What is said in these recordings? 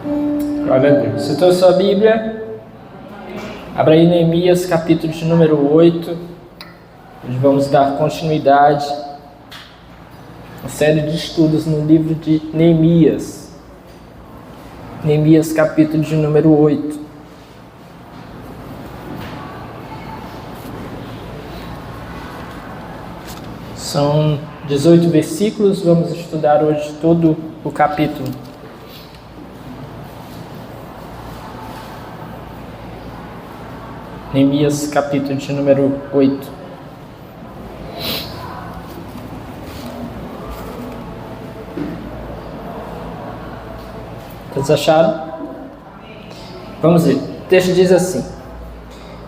Glória a Deus. Você trouxe sua Bíblia? Abra aí Neemias, capítulo de número 8. Hoje vamos dar continuidade à série de estudos no livro de Neemias. Neemias, capítulo de número 8. São 18 versículos, vamos estudar hoje todo o capítulo. Neemias, capítulo de número 8. Todos acharam? Vamos ver. O texto diz assim: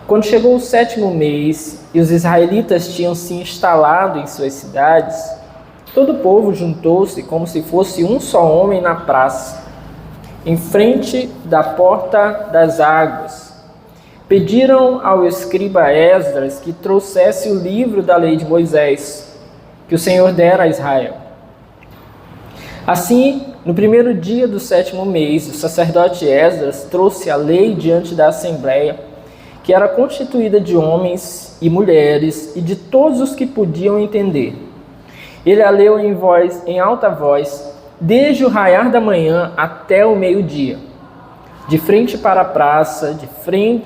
Quando chegou o 7º mês e os israelitas tinham se instalado em suas cidades, todo o povo juntou-se como se fosse um só homem na praça, em frente da porta das águas. Pediram ao escriba Esdras que trouxesse o livro da lei de Moisés, que o Senhor dera a Israel. Assim, no primeiro dia do 7º mês, o sacerdote Esdras trouxe a lei diante da assembleia, que era constituída de homens e mulheres e de todos os que podiam entender. Ele a leu em alta voz, desde o raiar da manhã até o meio-dia, de frente para a praça,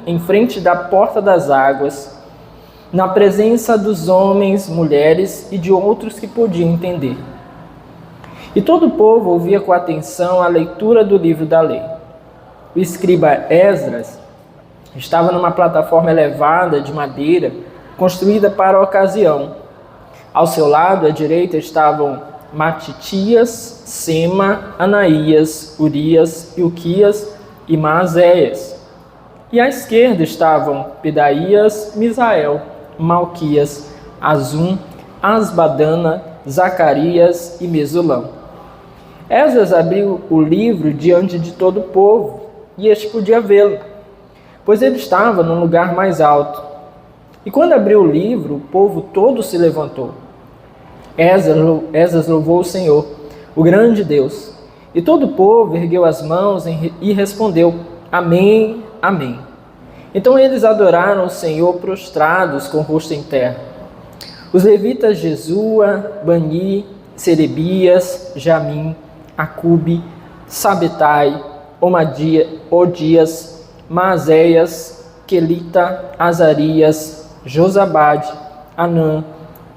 em frente da porta das águas, na presença dos homens, mulheres e de outros que podiam entender. E todo o povo ouvia com atenção a leitura do livro da lei. O escriba Esdras estava numa plataforma elevada de madeira, construída para a ocasião. Ao seu lado, à direita, estavam Matitias, Sema, Anaías, Urias, Ilquias e Maazéias. E à esquerda estavam Pedaías, Misael, Malquias, Azum, Asbadana, Zacarias e Mesulão. Esdras abriu o livro diante de todo o povo, e este podia vê-lo, pois ele estava num lugar mais alto. E quando abriu o livro, o povo todo se levantou. Esdras louvou o Senhor, o grande Deus. E todo o povo ergueu as mãos e respondeu: Amém, Amém. Então eles adoraram o Senhor prostrados com o rosto em terra. Os levitas Jesua, Bani, Serebias, Jamim, Acube, Sabetai, Odias, Maazéias, Quelita, Azarias, Josabade, Anã,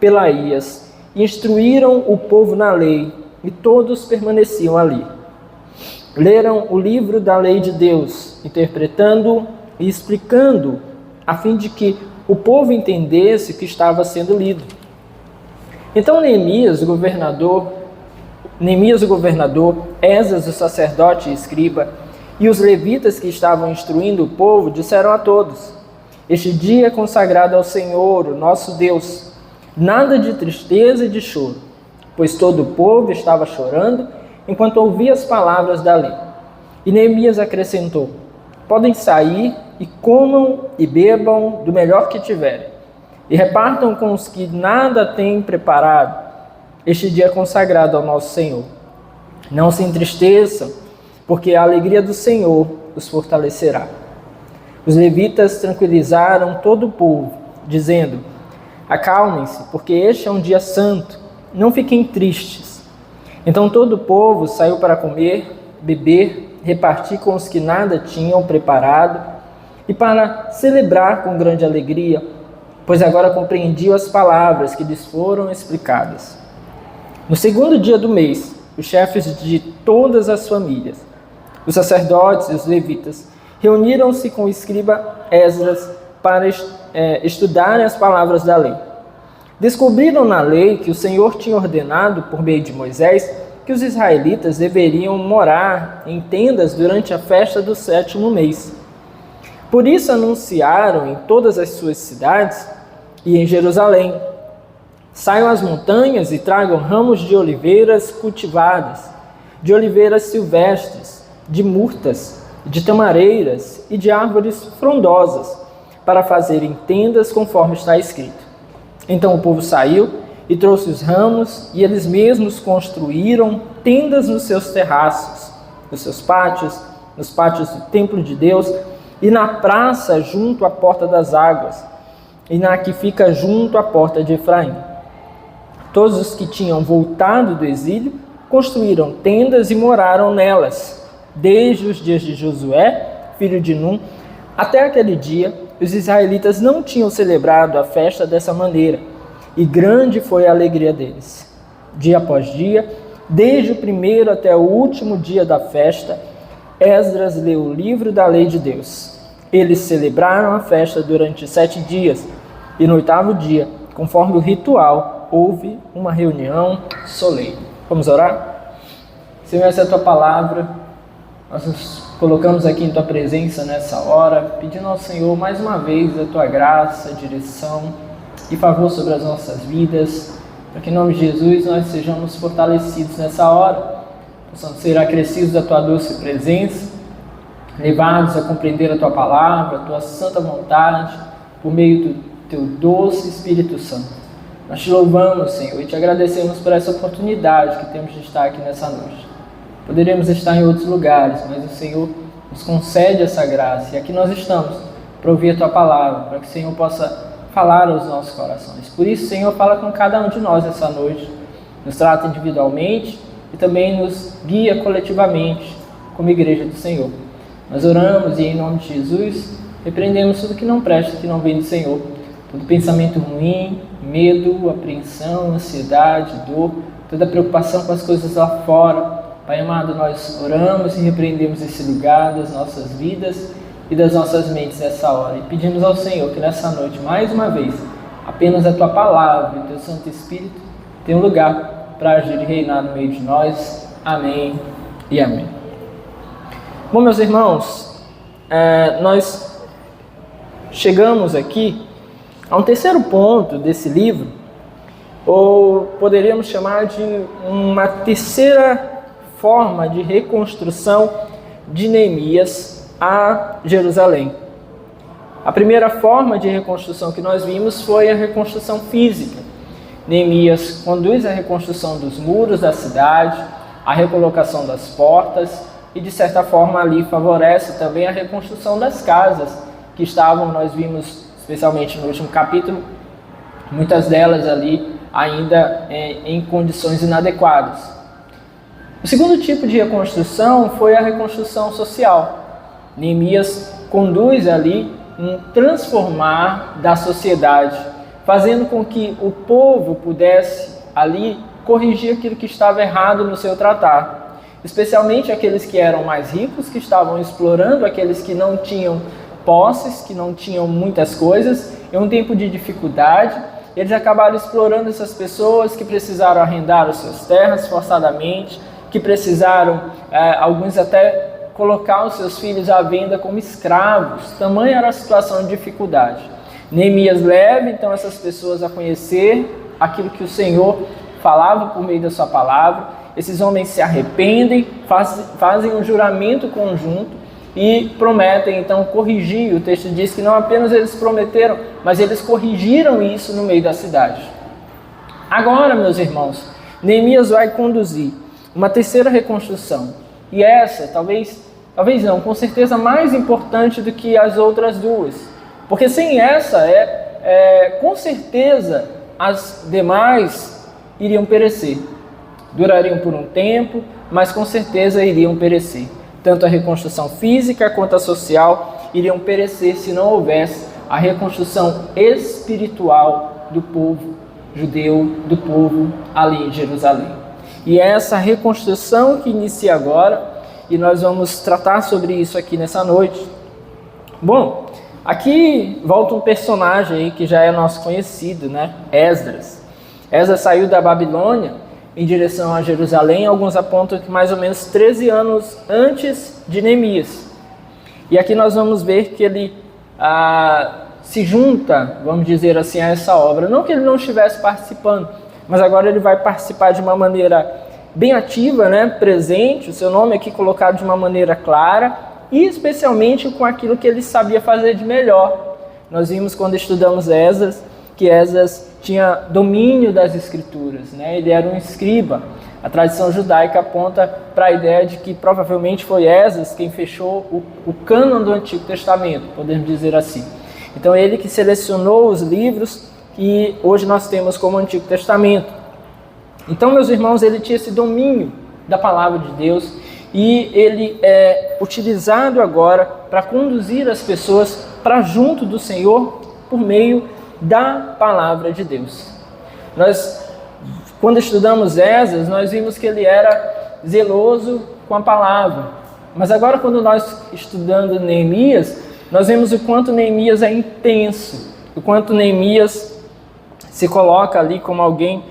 Pelaías, instruíram o povo na lei, e todos permaneciam ali. Leram o livro da lei de Deus, interpretando e explicando, a fim de que o povo entendesse o que estava sendo lido. Então Neemias, o governador, Esdras, o sacerdote e escriba, e os levitas que estavam instruindo o povo, disseram a todos: Este dia é consagrado ao Senhor, o nosso Deus, nada de tristeza e de choro, pois todo o povo estava chorando enquanto ouvia as palavras da lei. E Neemias acrescentou: Podem sair e comam e bebam do melhor que tiverem, e repartam com os que nada têm preparado. Este dia é consagrado ao nosso Senhor. Não se entristeçam, porque a alegria do Senhor os fortalecerá. Os levitas tranquilizaram todo o povo, dizendo: Acalmem-se, porque este é um dia santo, não fiquem tristes. Então todo o povo saiu para comer, beber, repartir com os que nada tinham preparado, e para celebrar com grande alegria, pois agora compreendiam as palavras que lhes foram explicadas. No 2º dia do mês, os chefes de todas as famílias, os sacerdotes e os levitas, reuniram-se com o escriba Esdras para estudarem as palavras da lei. Descobriram na lei que o Senhor tinha ordenado, por meio de Moisés, que os israelitas deveriam morar em tendas durante a festa do 7º mês. Por isso anunciaram em todas as suas cidades e em Jerusalém: Saiam às montanhas e tragam ramos de oliveiras cultivadas, de oliveiras silvestres, de murtas, de tamareiras e de árvores frondosas, para fazerem tendas conforme está escrito. Então o povo saiu e trouxe os ramos, e eles mesmos construíram tendas nos seus terraços, nos seus pátios, nos pátios do templo de Deus, e na praça junto à porta das águas, e na que fica junto à porta de Efraim. Todos os que tinham voltado do exílio construíram tendas e moraram nelas, desde os dias de Josué, filho de Num, até aquele dia. Os israelitas não tinham celebrado a festa dessa maneira, e grande foi a alegria deles. Dia após dia, desde o primeiro até o último dia da festa, Esdras leu o livro da lei de Deus. Eles celebraram a festa durante 7 dias, e no 8º dia, conforme o ritual, houve uma reunião solene. Vamos orar? Senhor, essa é a tua palavra. Nós nos colocamos aqui em tua presença nessa hora, pedindo ao Senhor mais uma vez a tua graça, direção e favor sobre as nossas vidas, para que em nome de Jesus nós sejamos fortalecidos nessa hora, possamos ser acrescidos da tua doce presença, levados a compreender a tua palavra, a tua santa vontade, por meio do teu doce Espírito Santo. Nós te louvamos, Senhor, e te agradecemos por essa oportunidade que temos de estar aqui nessa noite. Poderíamos estar em outros lugares, mas o Senhor nos concede essa graça, e aqui nós estamos para ouvir a tua palavra, para que o Senhor possa falar aos nossos corações. Por isso, Senhor, fala com cada um de nós essa noite, nos trata individualmente e também nos guia coletivamente como igreja do Senhor. Nós oramos e em nome de Jesus repreendemos tudo que não presta, que não vem do Senhor, todo pensamento ruim, medo, apreensão, ansiedade, dor, toda preocupação com as coisas lá fora. Pai amado, nós oramos e repreendemos esse lugar das nossas vidas e das nossas mentes nessa hora. E pedimos ao Senhor que nessa noite, mais uma vez, apenas a tua palavra e o teu Santo Espírito tenham lugar para agir e reinar no meio de nós. Amém e amém. Bom, meus irmãos, nós chegamos aqui a um terceiro ponto desse livro, ou poderíamos chamar de uma terceira forma de reconstrução de Neemias a Jerusalém. A primeira forma de reconstrução que nós vimos foi a reconstrução física. Neemias conduz a reconstrução dos muros da cidade, a recolocação das portas e, de certa forma, ali favorece também a reconstrução das casas que estavam, nós vimos, especialmente no último capítulo, muitas delas ali ainda em condições inadequadas. O segundo tipo de reconstrução foi a reconstrução social. Neemias conduz ali um transformar da sociedade, fazendo com que o povo pudesse ali corrigir aquilo que estava errado no seu tratar, especialmente aqueles que eram mais ricos, que estavam explorando aqueles que não tinham posses, que não tinham muitas coisas. Em um tempo de dificuldade, eles acabaram explorando essas pessoas que precisaram arrendar as suas terras forçadamente, que precisaram, alguns até colocar os seus filhos à venda como escravos. Tamanha era a situação de dificuldade. Neemias leva então essas pessoas a conhecer aquilo que o Senhor falava por meio da sua palavra. Esses homens se arrependem, fazem um juramento conjunto e prometem então corrigir. O texto diz que não apenas eles prometeram, mas eles corrigiram isso no meio da cidade. Agora, meus irmãos, Neemias vai conduzir uma terceira reconstrução. E essa, talvez não, com certeza mais importante do que as outras duas. Porque sem essa, com certeza, as demais iriam perecer. Durariam por um tempo, mas com certeza iriam perecer. Tanto a reconstrução física quanto a social iriam perecer se não houvesse a reconstrução espiritual do povo judeu, do povo ali em Jerusalém. E é essa reconstrução que inicia agora, e nós vamos tratar sobre isso aqui nessa noite. Bom, aqui volta um personagem aí que já é nosso conhecido, né? Esdras. Esdras saiu da Babilônia em direção a Jerusalém, alguns apontam que mais ou menos 13 anos antes de Neemias. E aqui nós vamos ver que ele se junta, vamos dizer assim, a essa obra. Não que ele não estivesse participando, mas agora ele vai participar de uma maneira bem ativa, né? Presente, o seu nome aqui colocado de uma maneira clara, e especialmente com aquilo que ele sabia fazer de melhor. Nós vimos quando estudamos Esdras, que Esdras tinha domínio das escrituras, né? Ele era um escriba. A tradição judaica aponta para a ideia de que provavelmente foi Esdras quem fechou o cânon do Antigo Testamento, podemos dizer assim. Então ele que selecionou os livros que hoje nós temos como Antigo Testamento. Então, meus irmãos, ele tinha esse domínio da palavra de Deus e ele é utilizado agora para conduzir as pessoas para junto do Senhor por meio da palavra de Deus. Nós, quando estudamos Esdras, nós vimos que ele era zeloso com a palavra. Mas agora, quando nós estudando Neemias, nós vemos o quanto Neemias é intenso, o quanto Neemias se coloca ali como alguém,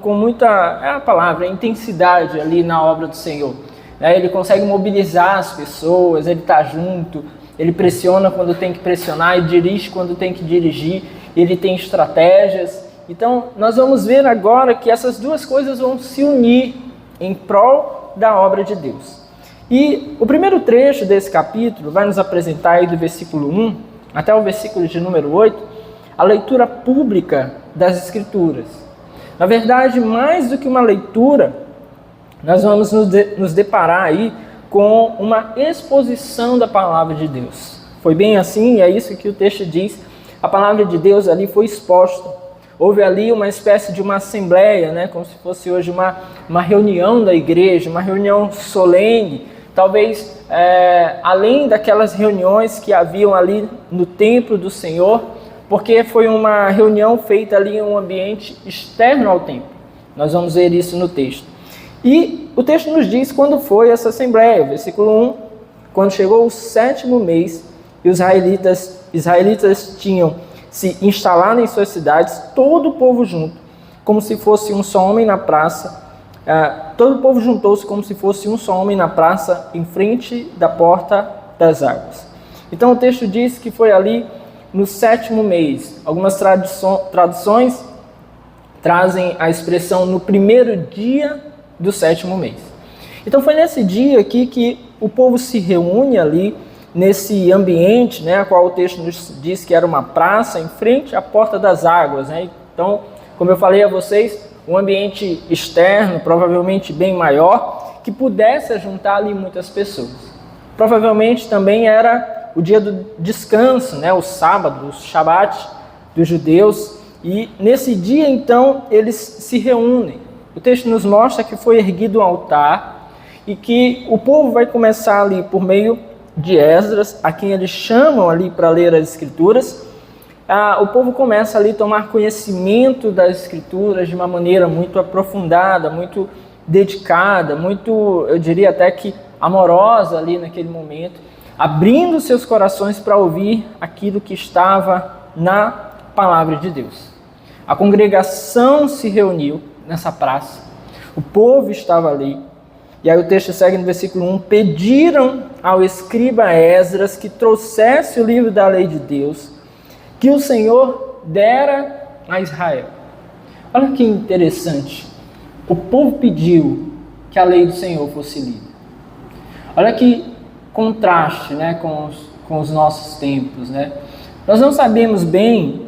com muita, a palavra, intensidade ali na obra do Senhor. Ele consegue mobilizar as pessoas, ele está junto, ele pressiona quando tem que pressionar e dirige quando tem que dirigir, ele tem estratégias. Então, nós vamos ver agora que essas duas coisas vão se unir em prol da obra de Deus. E o primeiro trecho desse capítulo vai nos apresentar aí do versículo 1 até o versículo de número 8, a leitura pública das Escrituras. Na verdade, mais do que uma leitura, nós vamos nos deparar aí com uma exposição da palavra de Deus. Foi bem assim, e é isso que o texto diz. A palavra de Deus ali foi exposta. Houve ali uma espécie de uma assembleia, né, como se fosse hoje uma reunião da igreja, uma reunião solene, talvez além daquelas reuniões que haviam ali no templo do Senhor, porque foi uma reunião feita ali em um ambiente externo ao templo. Nós vamos ver isso no texto. E o texto nos diz quando foi essa assembleia, versículo 1, quando chegou o 7º mês e os israelitas tinham se instalado em suas cidades, todo o povo junto, como se fosse um só homem na praça, todo o povo juntou-se como se fosse um só homem na praça, em frente da porta das águas. Então o texto diz que foi ali no 7º mês. Algumas traduções trazem a expressão no primeiro dia do 7º mês. Então foi nesse dia aqui que o povo se reúne ali, nesse ambiente, né, a qual o texto nos diz que era uma praça em frente à porta das águas, né? Então, como eu falei a vocês, um ambiente externo, provavelmente bem maior, que pudesse juntar ali muitas pessoas. Provavelmente também era o dia do descanso, né, o sábado, o Shabat dos judeus, e nesse dia então eles se reúnem. O texto nos mostra que foi erguido um altar e que o povo vai começar ali por meio de Esdras, a quem eles chamam ali para ler as Escrituras. O povo começa ali a tomar conhecimento das Escrituras de uma maneira muito aprofundada, muito dedicada, muito, eu diria até que amorosa ali naquele momento, abrindo seus corações para ouvir aquilo que estava na palavra de Deus. A congregação se reuniu nessa praça, o povo estava ali. E aí o texto segue no versículo 1, pediram ao escriba Esdras que trouxesse o livro da lei de Deus, que o Senhor dera a Israel. Olha que interessante, o povo pediu que a lei do Senhor fosse lida. Olha que contraste, né, com os nossos tempos, né? Nós não sabemos bem,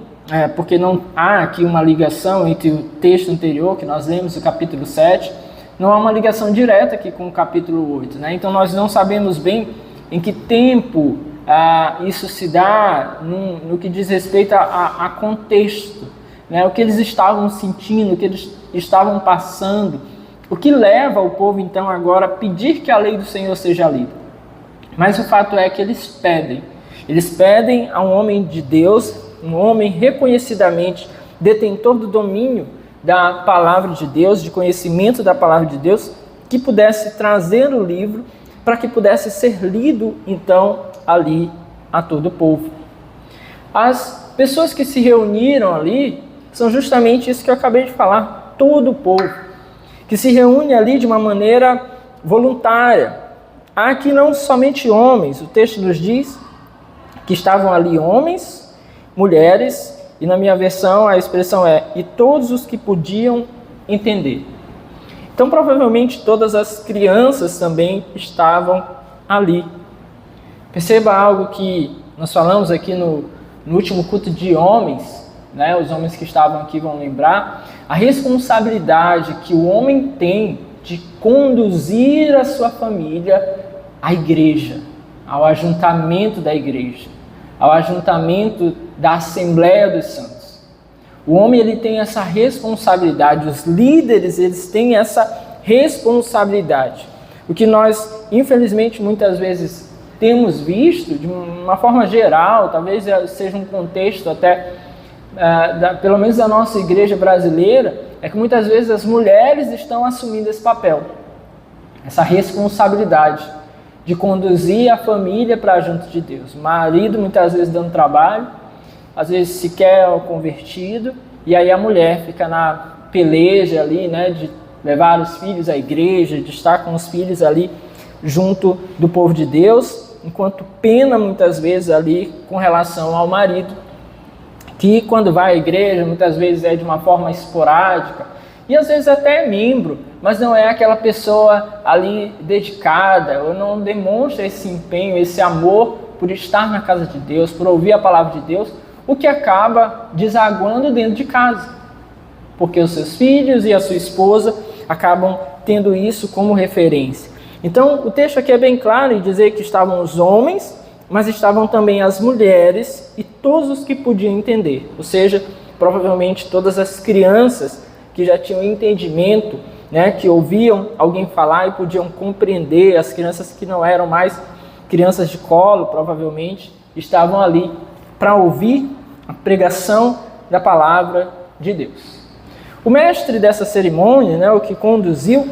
porque não há aqui uma ligação entre o texto anterior, que nós lemos no capítulo 7, não há uma ligação direta aqui com o capítulo 8, né? Então nós não sabemos bem em que tempo isso se dá no que diz respeito a contexto, né? O que eles estavam sentindo, o que eles estavam passando, o que leva o povo então agora a pedir que a lei do Senhor seja lida. Mas o fato é que eles pedem a um homem de Deus, um homem reconhecidamente detentor do domínio da palavra de Deus, de conhecimento da palavra de Deus, que pudesse trazer o livro para que pudesse ser lido, então, ali a todo o povo. As pessoas que se reuniram ali são justamente isso que eu acabei de falar, todo o povo, que se reúne ali de uma maneira voluntária. Há aqui não somente homens, o texto nos diz que estavam ali homens, mulheres, e na minha versão a expressão é, e todos os que podiam entender. Então provavelmente todas as crianças também estavam ali. Perceba algo que nós falamos aqui no último culto de homens, né? Os homens que estavam aqui vão lembrar, a responsabilidade que o homem tem de conduzir a sua família à igreja, ao ajuntamento da igreja, ao ajuntamento da Assembleia dos Santos. O homem ele tem essa responsabilidade, os líderes eles têm essa responsabilidade. O que nós, infelizmente, muitas vezes temos visto, de uma forma geral, talvez seja um contexto até, pelo menos da nossa igreja brasileira, é que muitas vezes as mulheres estão assumindo esse papel, essa responsabilidade de conduzir a família para junto de Deus. O marido muitas vezes dando trabalho, às vezes sequer é o convertido, e aí a mulher fica na peleja ali, né, de levar os filhos à igreja, de estar com os filhos ali junto do povo de Deus, enquanto pena muitas vezes ali com relação ao marido, que quando vai à igreja muitas vezes é de uma forma esporádica, e às vezes até é membro, mas não é aquela pessoa ali dedicada, ou não demonstra esse empenho, esse amor por estar na casa de Deus, por ouvir a palavra de Deus, o que acaba desaguando dentro de casa, porque os seus filhos e a sua esposa acabam tendo isso como referência. Então o texto aqui é bem claro em dizer que estavam os homens, mas estavam também as mulheres e todos os que podiam entender, ou seja, provavelmente todas as crianças que já tinham entendimento, né, que ouviam alguém falar e podiam compreender, as crianças que não eram mais crianças de colo, provavelmente, estavam ali para ouvir a pregação da palavra de Deus. O mestre dessa cerimônia, né, o que conduziu,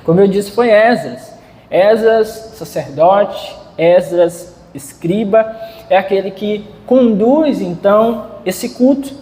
como eu disse, foi Esdras. Esdras, sacerdote, Esdras, escriba, é aquele que conduz, então, esse culto.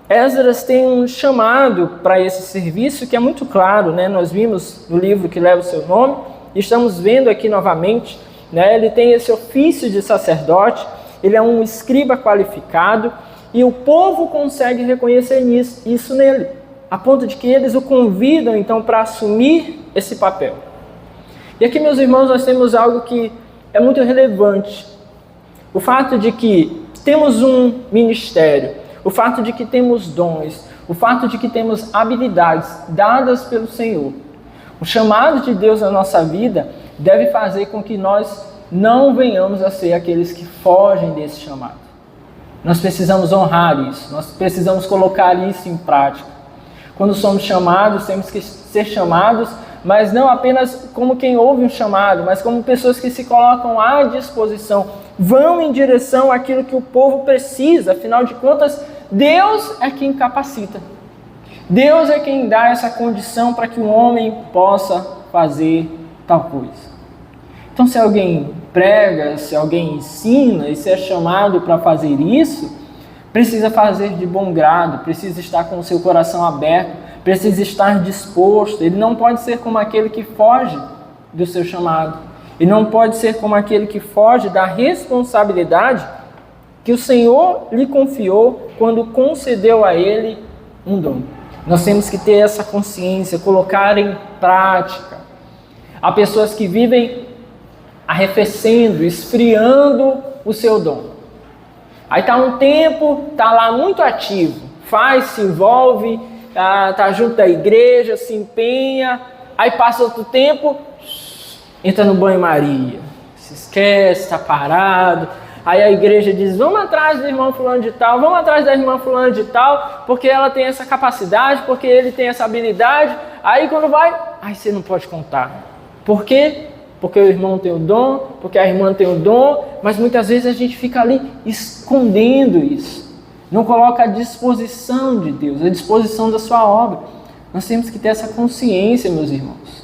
Esdras tem um chamado para esse serviço que é muito claro, né? Nós vimos no livro que leva o seu nome, e estamos vendo aqui novamente, né? Ele tem esse ofício de sacerdote, ele é um escriba qualificado, e o povo consegue reconhecer isso nele, a ponto de que eles o convidam então para assumir esse papel. E aqui, meus irmãos, nós temos algo que é muito relevante. O fato de que temos um ministério, o fato de que temos dons, o fato de que temos habilidades dadas pelo Senhor. O chamado de Deus na nossa vida deve fazer com que nós não venhamos a ser aqueles que fogem desse chamado. Nós precisamos honrar isso, nós precisamos colocar isso em prática. Quando somos chamados, temos que ser chamados, mas não apenas como quem ouve um chamado, mas como pessoas que se colocam à disposição, vão em direção àquilo que o povo precisa. Afinal de contas, Deus é quem capacita. Deus é quem dá essa condição para que o homem possa fazer tal coisa. Então, se alguém prega, se alguém ensina e se é chamado para fazer isso, precisa fazer de bom grado, precisa estar com o seu coração aberto, precisa estar disposto. Ele não pode ser como aquele que foge do seu chamado. Ele não pode ser como aquele que foge da responsabilidade que o Senhor lhe confiou quando concedeu a ele um dom. Nós temos que ter essa consciência, colocar em prática. Há pessoas que vivem arrefecendo, esfriando o seu dom. Aí está um tempo, está lá muito ativo, faz, se envolve, está junto da igreja, se empenha, aí passa outro tempo, entra no banho-maria, se esquece, está parado. Aí a igreja diz, vamos atrás do irmão fulano de tal, vamos atrás da irmã fulano de tal, porque ela tem essa capacidade, porque ele tem essa habilidade. Aí quando vai, aí você não pode contar. Por quê? Porque o irmão tem o dom, porque a irmã tem o dom, mas muitas vezes a gente fica ali escondendo isso. Não coloca à disposição de Deus, à disposição da sua obra. Nós temos que ter essa consciência, meus irmãos.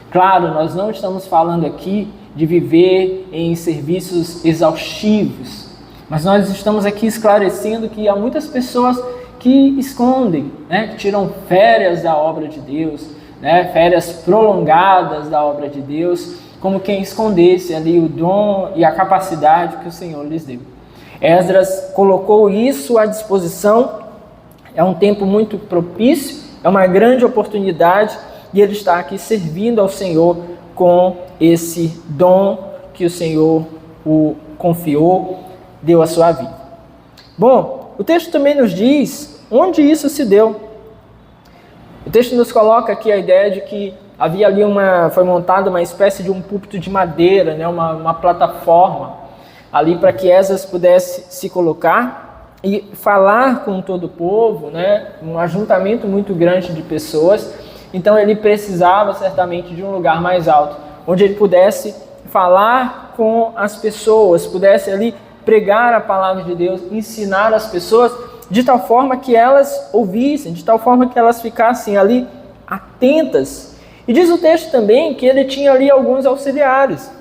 Claro, nós não estamos falando aqui de viver em serviços exaustivos, mas nós estamos aqui esclarecendo que há muitas pessoas que escondem, né, que tiram férias da obra de Deus, né, férias prolongadas da obra de Deus, como quem escondesse ali o dom e a capacidade que o Senhor lhes deu. Esdras colocou isso à disposição, é um tempo muito propício, é uma grande oportunidade, e ele está aqui servindo ao Senhor com esse dom que o Senhor o confiou, deu à sua vida. Bom, o texto também nos diz onde isso se deu. O texto nos coloca aqui a ideia de que havia ali foi montada uma espécie de um púlpito de madeira, né, uma plataforma, ali para que Esdras pudesse se colocar e falar com todo o povo, né, um ajuntamento muito grande de pessoas. Então ele precisava certamente de um lugar mais alto, onde ele pudesse falar com as pessoas, pudesse ali pregar a palavra de Deus, ensinar as pessoas, de tal forma que elas ouvissem, de tal forma que elas ficassem ali atentas. E diz o texto também que ele tinha ali alguns auxiliares.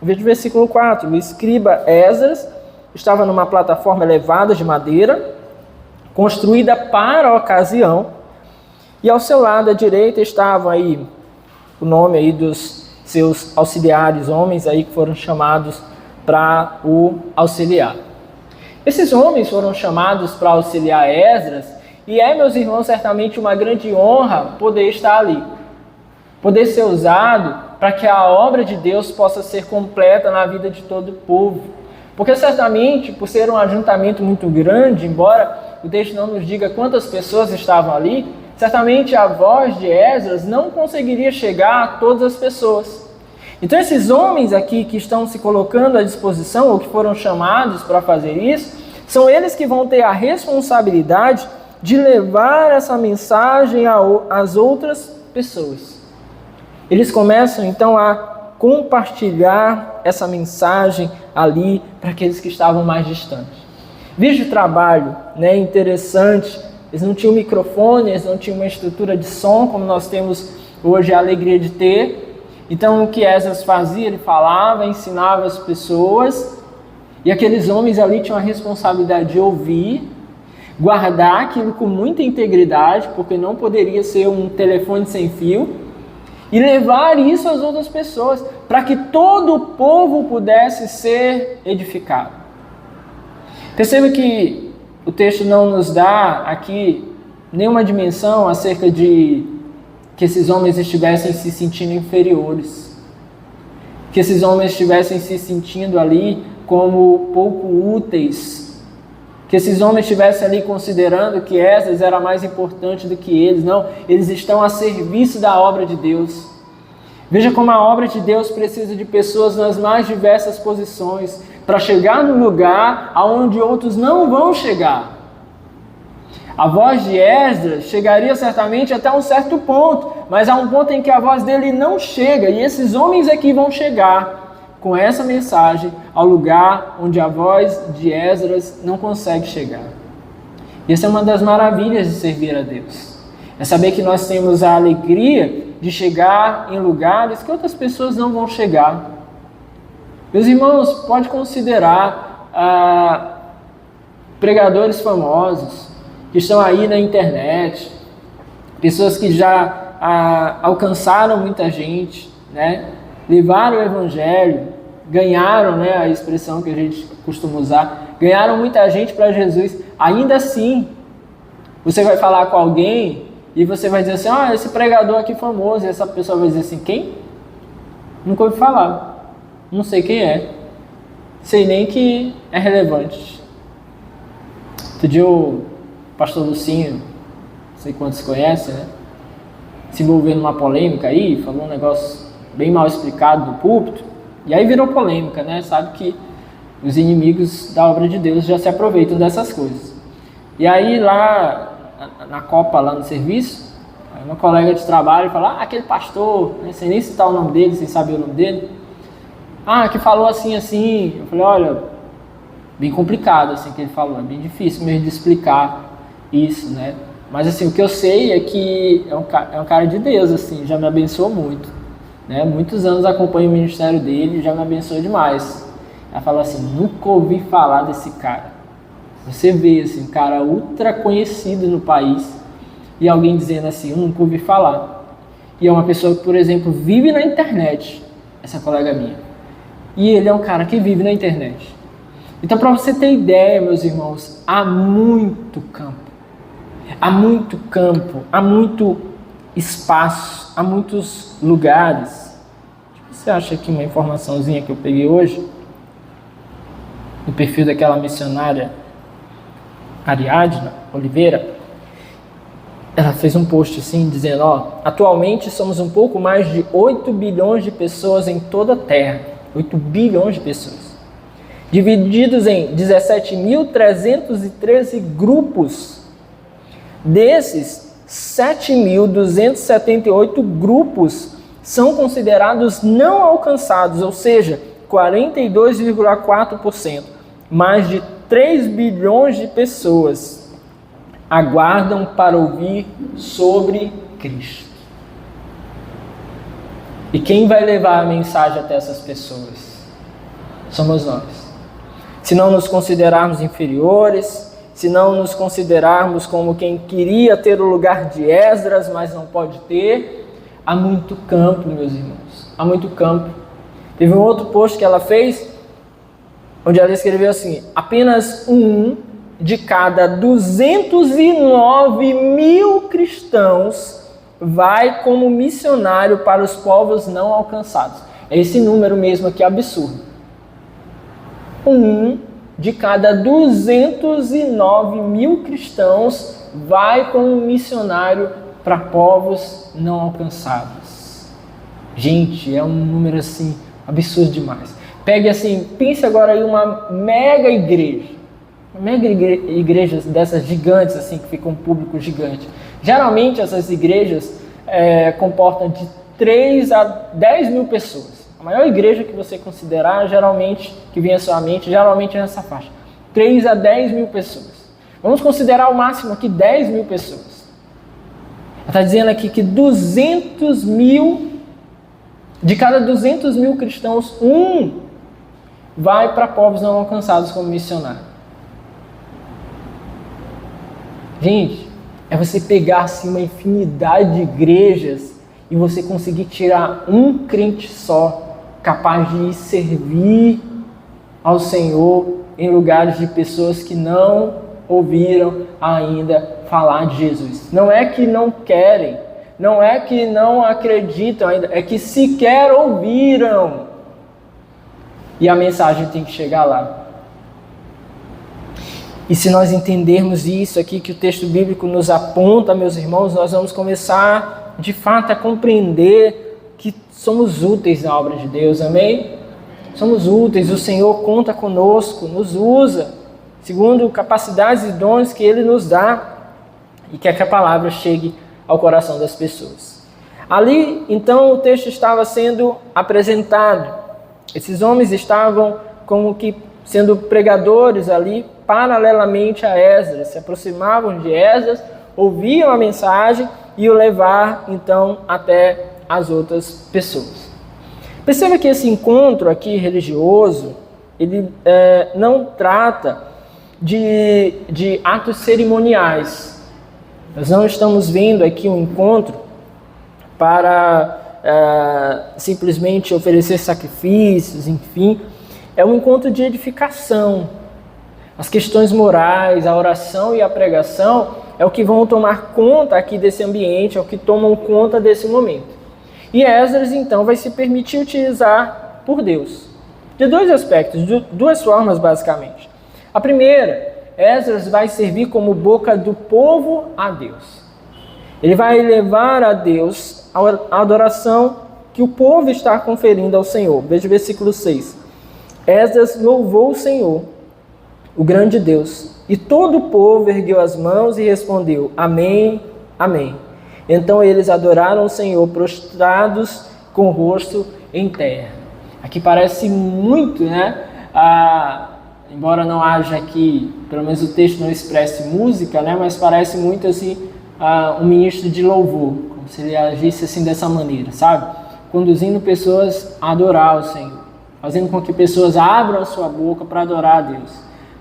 Veja o versículo 4, o escriba Esdras estava numa plataforma elevada de madeira, construída para a ocasião, e ao seu lado à direita estavam aí o nome aí dos seus auxiliares, homens aí que foram chamados para o auxiliar. Esses homens foram chamados para auxiliar Esdras, e meus irmãos, certamente uma grande honra poder estar ali, poder ser usado para que a obra de Deus possa ser completa na vida de todo o povo. Porque certamente, por ser um ajuntamento muito grande, embora o texto não nos diga quantas pessoas estavam ali, certamente a voz de Esdras não conseguiria chegar a todas as pessoas. Então esses homens aqui que estão se colocando à disposição, ou que foram chamados para fazer isso, são eles que vão ter a responsabilidade de levar essa mensagem às outras pessoas. Eles começam então a compartilhar essa mensagem ali para aqueles que estavam mais distantes. Veja o trabalho, né, interessante. Eles não tinham microfone, eles não tinham uma estrutura de som como nós temos hoje a alegria de ter. Então o que Esdras fazia? Ele falava, ensinava as pessoas, e aqueles homens ali tinham a responsabilidade de ouvir, guardar aquilo com muita integridade, porque não poderia ser um telefone sem fio, e levar isso às outras pessoas, para que todo o povo pudesse ser edificado. Perceba que o texto não nos dá aqui nenhuma dimensão acerca de que esses homens estivessem se sentindo inferiores, que esses homens estivessem se sentindo ali como pouco úteis, que esses homens estivessem ali considerando que Esdras era mais importante do que eles. Não, eles estão a serviço da obra de Deus. Veja como a obra de Deus precisa de pessoas nas mais diversas posições para chegar no lugar aonde outros não vão chegar. A voz de Esdras chegaria certamente até um certo ponto, mas há um ponto em que a voz dele não chega, e esses homens aqui vão chegar com essa mensagem ao lugar onde a voz de Esdras não consegue chegar. E essa é uma das maravilhas de servir a Deus. É saber que nós temos a alegria de chegar em lugares que outras pessoas não vão chegar. Meus irmãos, pode considerar pregadores famosos que estão aí na internet, pessoas que já alcançaram muita gente, né? Levaram o evangelho, ganharam, né, a expressão que a gente costuma usar, ganharam muita gente para Jesus. Ainda assim, você vai falar com alguém e você vai dizer assim, esse pregador aqui famoso, e essa pessoa vai dizer assim, quem? Nunca ouvi falar, não sei quem é, sei nem que é relevante. Outro dia o pastor Lucinho, não sei quantos conhecem, né, se envolveu numa polêmica aí, falou um negócio bem mal explicado do púlpito, e aí virou polêmica, né? Sabe que os inimigos da obra de Deus já se aproveitam dessas coisas. E aí lá na Copa, lá no serviço, uma colega de trabalho fala, aquele pastor, né, sem nem citar o nome dele, sem saber o nome dele, que falou assim, assim. Eu falei, olha, bem complicado assim que ele falou, é bem difícil mesmo de explicar isso, né? Mas assim, o que eu sei é que é um cara de Deus, assim, já me abençoou muito. Né? Muitos anos acompanho o ministério dele, já me abençoou demais. Ela fala assim, nunca ouvi falar desse cara. Você vê assim, um cara ultra conhecido no país, e alguém dizendo assim, eu nunca ouvi falar. E é uma pessoa que, por exemplo, vive na internet, essa colega minha. E ele é um cara que vive na internet. Então, para você ter ideia, meus irmãos, há muito campo. Há muito campo, há muito espaço, há muitos lugares. Você acha aqui uma informaçãozinha que eu peguei hoje, no perfil daquela missionária Ariadna Oliveira, ela fez um post assim, dizendo, atualmente somos um pouco mais de 8 bilhões de pessoas em toda a Terra. 8 bilhões de pessoas. Divididos em 17.313 grupos. Desses, 7.278 grupos são considerados não alcançados, ou seja, 42,4%. Mais de 3 bilhões de pessoas aguardam para ouvir sobre Cristo. E quem vai levar a mensagem até essas pessoas? Somos nós. Se não nos considerarmos inferiores, se não nos considerarmos como quem queria ter o lugar de Esdras, mas não pode ter, há muito campo, meus irmãos. Há muito campo. Teve um outro post que ela fez, onde ela escreveu assim, apenas um de cada 209 mil cristãos vai como missionário para os povos não alcançados. É esse número mesmo aqui absurdo. Um de cada 209 mil cristãos vai como missionário para povos não alcançados. Gente, é um número assim absurdo demais. Pegue assim, pense agora aí uma mega igreja. Mega igrejas dessas gigantes, assim, que ficam um público gigante. Geralmente essas igrejas comportam de 3 a 10 mil pessoas. A maior igreja que você considerar, geralmente, que vem à sua mente, geralmente é nessa faixa. 3 a 10 mil pessoas. Vamos considerar o máximo aqui 10 mil pessoas. Ela está dizendo aqui que 200 mil, de cada 200 mil cristãos, um vai para povos não alcançados como missionário. Gente, é você pegar assim uma infinidade de igrejas e você conseguir tirar um crente só, capaz de servir ao Senhor em lugares de pessoas que não ouviram ainda falar de Jesus. Não é que não querem, não é que não acreditam ainda, é que sequer ouviram. E a mensagem tem que chegar lá. E se nós entendermos isso aqui que o texto bíblico nos aponta, meus irmãos, nós vamos começar de fato a compreender que somos úteis na obra de Deus, amém? Somos úteis, o Senhor conta conosco, nos usa, segundo capacidades e dons que Ele nos dá, e quer que a palavra chegue ao coração das pessoas. Ali, então, o texto estava sendo apresentado. Esses homens estavam como que sendo pregadores ali, paralelamente a Esdras, se aproximavam de Esdras, ouviam a mensagem e o levar, então, até as outras pessoas. Perceba que esse encontro aqui religioso, ele não trata de atos cerimoniais. Nós não estamos vendo aqui um encontro para simplesmente oferecer sacrifícios, enfim. É um encontro de edificação. As questões morais, a oração e a pregação é o que vão tomar conta aqui desse ambiente, é o que tomam conta desse momento. E Esdras, então, vai se permitir utilizar por Deus. De dois aspectos, de duas formas, basicamente. A primeira, Esdras vai servir como boca do povo a Deus. Ele vai levar a Deus a adoração que o povo está conferindo ao Senhor. Veja o versículo 6. Esdras louvou o Senhor, o grande Deus, e todo o povo ergueu as mãos e respondeu, amém, amém. Então eles adoraram o Senhor prostrados com o rosto em terra. Aqui parece muito, né? Embora não haja aqui, pelo menos o texto não expresse música, né? Mas parece muito assim, um ministro de louvor, como se ele agisse assim dessa maneira, sabe? Conduzindo pessoas a adorar o Senhor, fazendo com que pessoas abram a sua boca para adorar a Deus,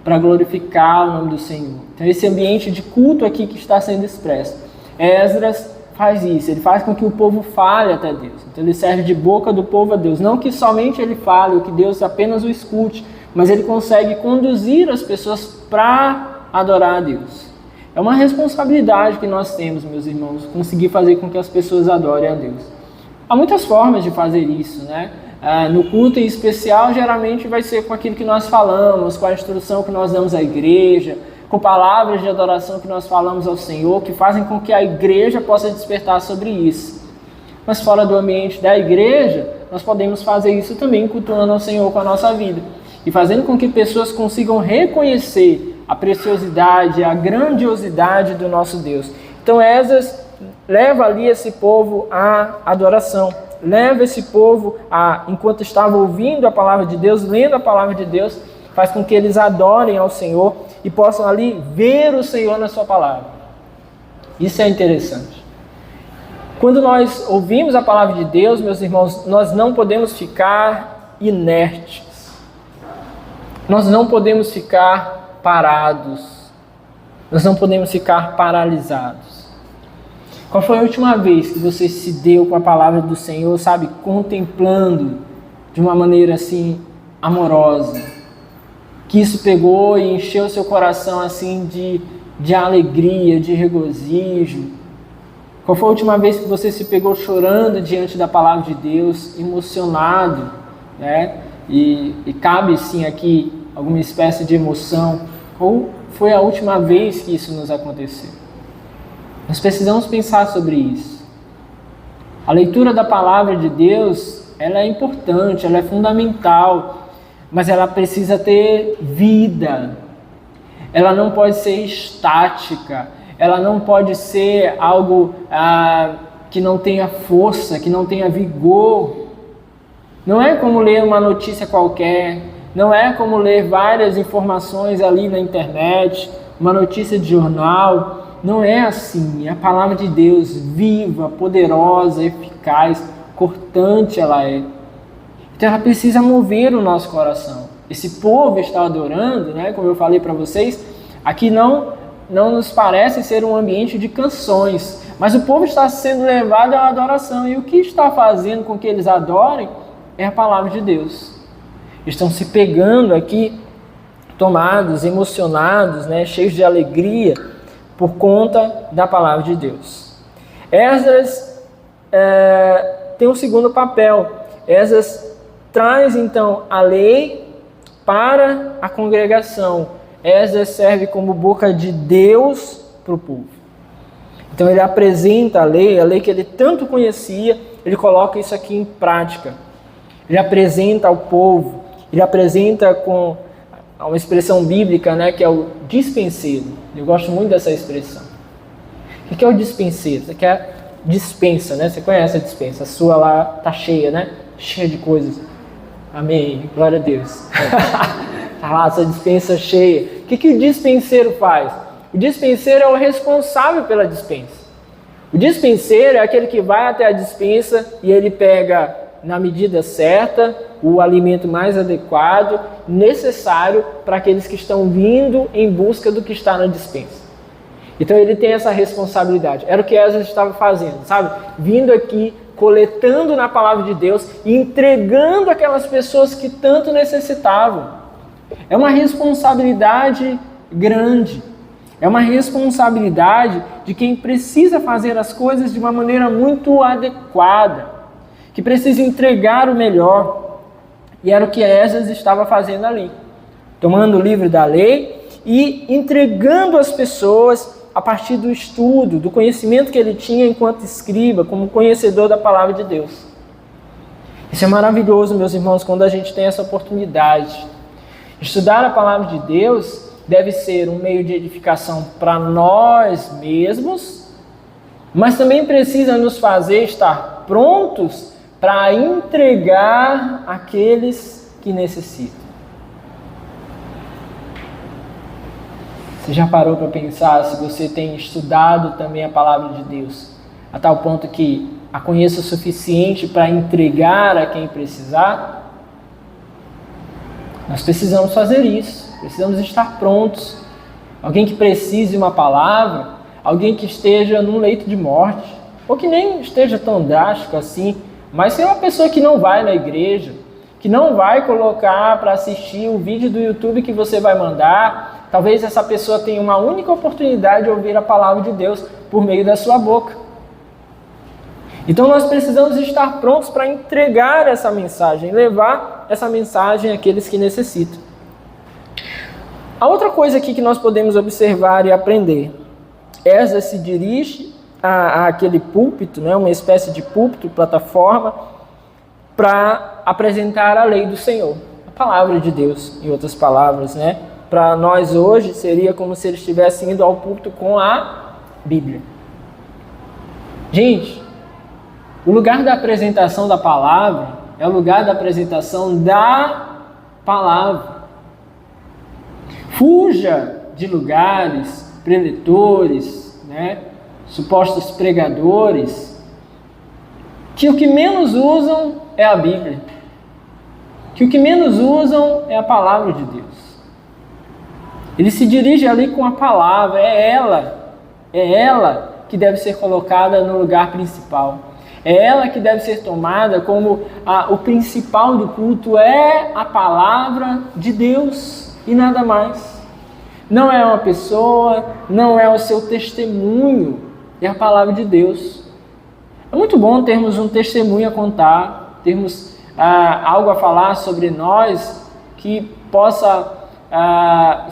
para glorificar o nome do Senhor. Então esse ambiente de culto aqui que está sendo expresso. Esdras faz isso, ele faz com que o povo fale até Deus. Então ele serve de boca do povo a Deus. Não que somente ele fale, ou que Deus apenas o escute, mas ele consegue conduzir as pessoas para adorar a Deus. É uma responsabilidade que nós temos, meus irmãos, conseguir fazer com que as pessoas adorem a Deus. Há muitas formas de fazer isso, né? No culto em especial, geralmente vai ser com aquilo que nós falamos, com a instrução que nós damos à igreja, com palavras de adoração que nós falamos ao Senhor, que fazem com que a igreja possa despertar sobre isso. Mas fora do ambiente da igreja, nós podemos fazer isso também, cultuando ao Senhor com a nossa vida. E fazendo com que pessoas consigam reconhecer a preciosidade, a grandiosidade do nosso Deus. Então Esdras leva ali esse povo à adoração. Leva esse povo enquanto estava ouvindo a palavra de Deus, lendo a palavra de Deus, faz com que eles adorem ao Senhor e possam ali ver o Senhor na sua palavra. Isso é interessante. Quando nós ouvimos a palavra de Deus, meus irmãos, nós não podemos ficar inertes. Nós não podemos ficar parados. Nós não podemos ficar paralisados. Qual foi a última vez que você se deu com a palavra do Senhor, sabe, contemplando de uma maneira assim amorosa? Que isso pegou e encheu seu coração assim de alegria, de regozijo? Qual foi a última vez que você se pegou chorando diante da palavra de Deus, emocionado, né? E cabe sim aqui alguma espécie de emoção. Ou foi a última vez que isso nos aconteceu? Nós precisamos pensar sobre isso. A leitura da palavra de Deus, ela é importante, ela é fundamental, mas ela precisa ter vida. Ela não pode ser estática, ela não pode ser algo que não tenha força, que não tenha vigor. Não é como ler uma notícia qualquer, não é como ler várias informações ali na internet, uma notícia de jornal. Não é assim. A palavra de Deus, viva, poderosa, eficaz, cortante ela é. Então ela precisa mover o nosso coração. Esse povo está adorando, né? Como eu falei para vocês, aqui não nos parece ser um ambiente de canções, mas o povo está sendo levado à adoração. E o que está fazendo com que eles adorem é a palavra de Deus. Estão se pegando aqui, tomados, emocionados, né? Cheios de alegria, por conta da palavra de Deus. Esdras tem um segundo papel. Esdras traz então a lei para a congregação. Esdras serve como boca de Deus para o povo. Então ele apresenta a lei que ele tanto conhecia, ele coloca isso aqui em prática. Ele apresenta ao povo, ele apresenta com uma expressão bíblica, né, que é o dispenseiro. Eu gosto muito dessa expressão. O que é o dispenseiro? Você quer dispensa, né? Você conhece a dispensa? A sua lá está cheia, né? Cheia de coisas. Amém. Glória a Deus. Está lá, essa dispensa cheia. O que o dispenseiro faz? O dispenseiro é o responsável pela dispensa. O dispenseiro é aquele que vai até a dispensa e ele pega na medida certa o alimento mais adequado, necessário para aqueles que estão vindo em busca do que está na dispensa. Então ele tem essa responsabilidade. Era o que Esdras estava fazendo, sabe? Vindo aqui, coletando na palavra de Deus e entregando aquelas pessoas que tanto necessitavam. É uma responsabilidade grande. É uma responsabilidade de quem precisa fazer as coisas de uma maneira muito adequada, que precisa entregar o melhor. E era o que Esdras estava fazendo ali, tomando o livro da lei e entregando às pessoas a partir do estudo, do conhecimento que ele tinha enquanto escriba, como conhecedor da palavra de Deus. Isso é maravilhoso, meus irmãos, quando a gente tem essa oportunidade. Estudar a palavra de Deus deve ser um meio de edificação para nós mesmos, mas também precisa nos fazer estar prontos para entregar àqueles que necessitam. Você já parou para pensar se você tem estudado também a palavra de Deus, a tal ponto que a conheça o suficiente para entregar a quem precisar? Nós precisamos fazer isso, precisamos estar prontos. Alguém que precise de uma palavra, alguém que esteja num leito de morte, ou que nem esteja tão drástico assim, mas se é uma pessoa que não vai na igreja, que não vai colocar para assistir o vídeo do YouTube que você vai mandar, talvez essa pessoa tenha uma única oportunidade de ouvir a palavra de Deus por meio da sua boca. Então nós precisamos estar prontos para entregar essa mensagem, levar essa mensagem àqueles que necessitam. A outra coisa aqui que nós podemos observar e aprender, Esdras se dirige àquele púlpito, né, uma espécie de púlpito, plataforma, para apresentar a lei do Senhor, a palavra de Deus, em outras palavras, né? Para nós hoje seria como se ele estivesse indo ao púlpito com a Bíblia. Gente, o lugar da apresentação da palavra é o lugar da apresentação da palavra. Fuja de lugares, preletores, né, supostos pregadores, que o que menos usam é a Bíblia, que o que menos usam é a palavra de Deus. Ele se dirige ali com a palavra, é ela que deve ser colocada no lugar principal. É ela que deve ser tomada como o principal do culto, é a palavra de Deus e nada mais. Não é uma pessoa, não é o seu testemunho, é a palavra de Deus. É muito bom termos um testemunho a contar, termos algo a falar sobre nós que possa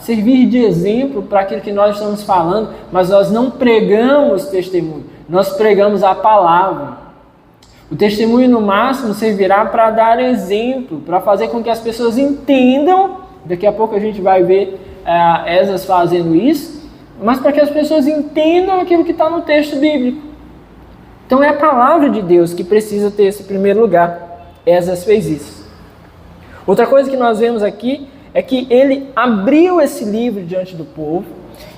servir de exemplo para aquilo que nós estamos falando, mas nós não pregamos testemunho, nós pregamos a palavra. O testemunho, no máximo, servirá para dar exemplo, para fazer com que as pessoas entendam. Daqui a pouco a gente vai ver Esdras fazendo isso, mas para que as pessoas entendam aquilo que está no texto bíblico. Então é a palavra de Deus que precisa ter esse primeiro lugar. Esdras fez isso. Outra coisa que nós vemos aqui é que ele abriu esse livro diante do povo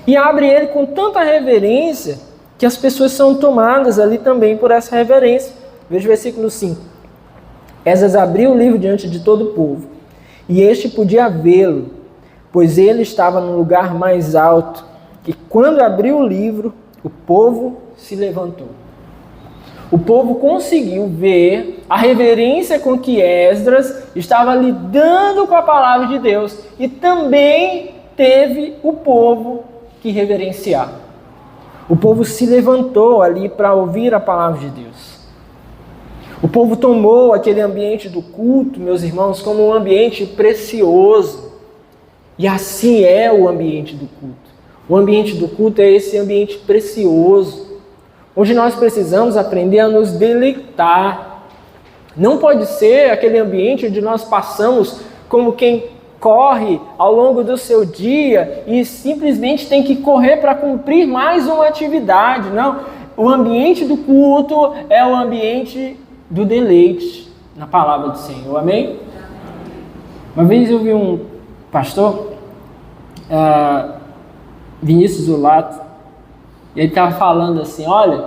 e abre ele com tanta reverência que as pessoas são tomadas ali também por essa reverência. Veja o versículo 5. Esdras abriu o livro diante de todo o povo, e este podia vê-lo, pois ele estava no lugar mais alto. E quando abriu o livro, o povo se levantou. O povo conseguiu ver a reverência com que Esdras estava lidando com a palavra de Deus, e também teve o povo que reverenciar. O povo se levantou ali para ouvir a palavra de Deus. O povo tomou aquele ambiente do culto, meus irmãos, como um ambiente precioso. E assim é o ambiente do culto. O ambiente do culto é esse ambiente precioso, onde nós precisamos aprender a nos deleitar. Não pode ser aquele ambiente onde nós passamos como quem corre ao longo do seu dia e simplesmente tem que correr para cumprir mais uma atividade. Não, o ambiente do culto é o ambiente do deleite na palavra do Senhor, amém? Uma vez eu vi um pastor, Vinícius Zulato, e ele estava falando assim, olha,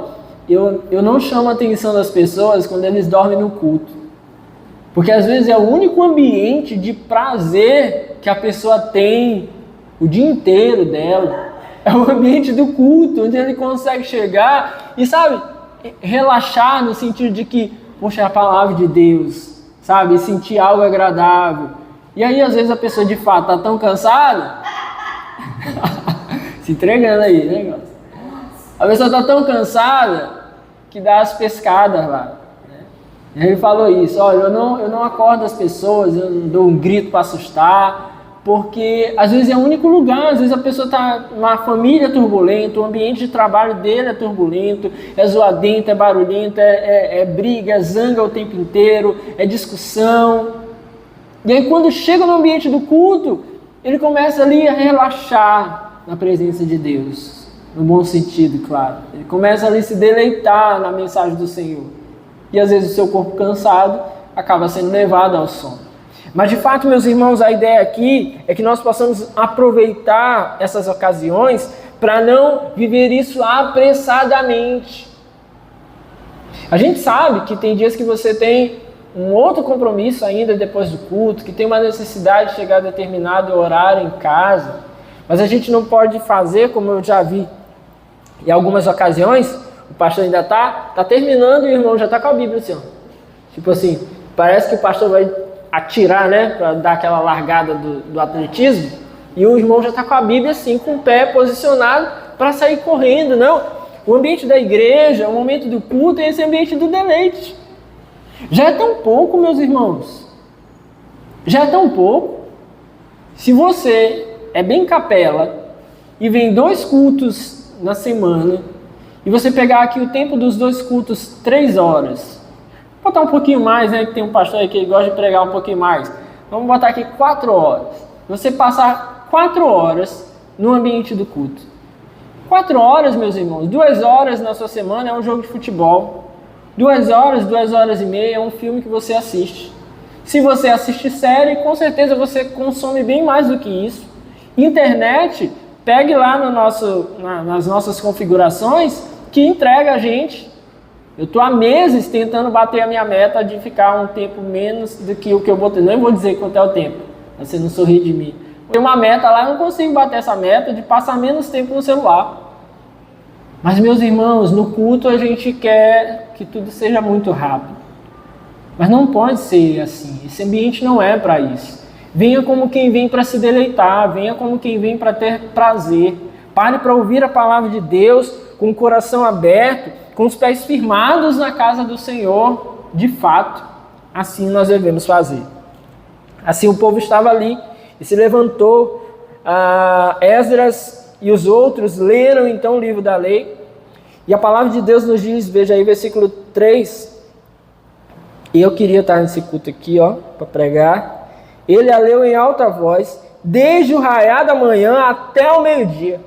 eu não chamo a atenção das pessoas quando eles dormem no culto, porque às vezes é o único ambiente de prazer que a pessoa tem o dia inteiro dela, é o ambiente do culto, onde ele consegue chegar e, sabe, relaxar no sentido de que, poxa, é a palavra de Deus, sabe? Sentir algo agradável. E aí, às vezes, a pessoa de fato está tão cansada, se entregando aí, né? A pessoa está tão cansada que dá as pescadas lá. Né? Ele falou isso, olha, eu não acordo as pessoas, eu não dou um grito para assustar, porque às vezes é o único lugar, às vezes a pessoa está numa família turbulenta, o ambiente de trabalho dele é turbulento, é zoadento, é barulhento, é briga, é zanga o tempo inteiro, é discussão. E aí quando chega no ambiente do culto, ele começa ali a relaxar na presença de Deus, no bom sentido, claro. Ele começa ali a se deleitar na mensagem do Senhor. E às vezes o seu corpo cansado acaba sendo levado ao sono. Mas de fato, meus irmãos, a ideia aqui é que nós possamos aproveitar essas ocasiões para não viver isso apressadamente. A gente sabe que tem dias que você tem um outro compromisso ainda depois do culto, que tem uma necessidade de chegar a determinado horário em casa, mas a gente não pode fazer, como eu já vi em algumas ocasiões, o pastor ainda está terminando e o irmão já está com a Bíblia assim, ó. Tipo assim, parece que o pastor vai atirar, né, para dar aquela largada do atletismo, e o irmão já está com a Bíblia assim, com o pé posicionado para sair correndo. Não, o ambiente da igreja, o momento do culto é esse ambiente do deleite. Já é tão pouco, meus irmãos, já é tão pouco. Se você é bem capela e vem 2 cultos na semana, e você pegar aqui o tempo dos 2 cultos, 3 horas, vou botar um pouquinho mais, né? Que tem um pastor aí que gosta de pregar um pouquinho mais. Vamos botar aqui 4 horas. Você passar 4 horas no ambiente do culto. 4 horas, meus irmãos, 2 horas na sua semana é um jogo de futebol. 2 horas, 2 horas e meia é um filme que você assiste. Se você assiste série, com certeza você consome bem mais do que isso. Internet, pegue lá no nas nossas configurações que entrega a gente. Eu estou há meses tentando bater a minha meta de ficar um tempo menos do que o que eu botei. Não vou dizer quanto é o tempo, você não sorri de mim. Tem uma meta lá, eu não consigo bater essa meta de passar menos tempo no celular. Mas, meus irmãos, no culto a gente quer que tudo seja muito rápido. Mas não pode ser assim. Esse ambiente não é para isso. Venha como quem vem para se deleitar. Venha como quem vem para ter prazer. Pare para ouvir a palavra de Deus com o coração aberto, com os pés firmados na casa do Senhor. De fato, assim nós devemos fazer. Assim o povo estava ali e se levantou. Esdras e os outros leram então o livro da lei. E a palavra de Deus nos diz, veja aí versículo 3. E eu queria estar nesse culto aqui, para pregar. Ele a leu em alta voz, desde o raiar da manhã até o meio-dia.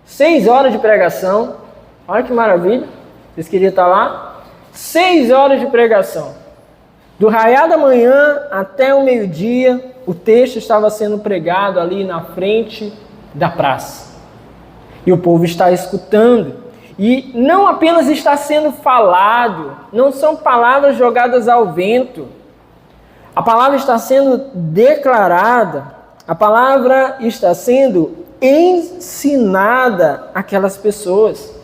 6 horas de pregação. Olha que maravilha. Vocês queriam estar lá? 6 horas de pregação. Do raiar da manhã até o meio-dia, o texto estava sendo pregado ali na frente da praça. E o povo está escutando. E não apenas está sendo falado, não são palavras jogadas ao vento. A palavra está sendo declarada, a palavra está sendo ensinada àquelas pessoas.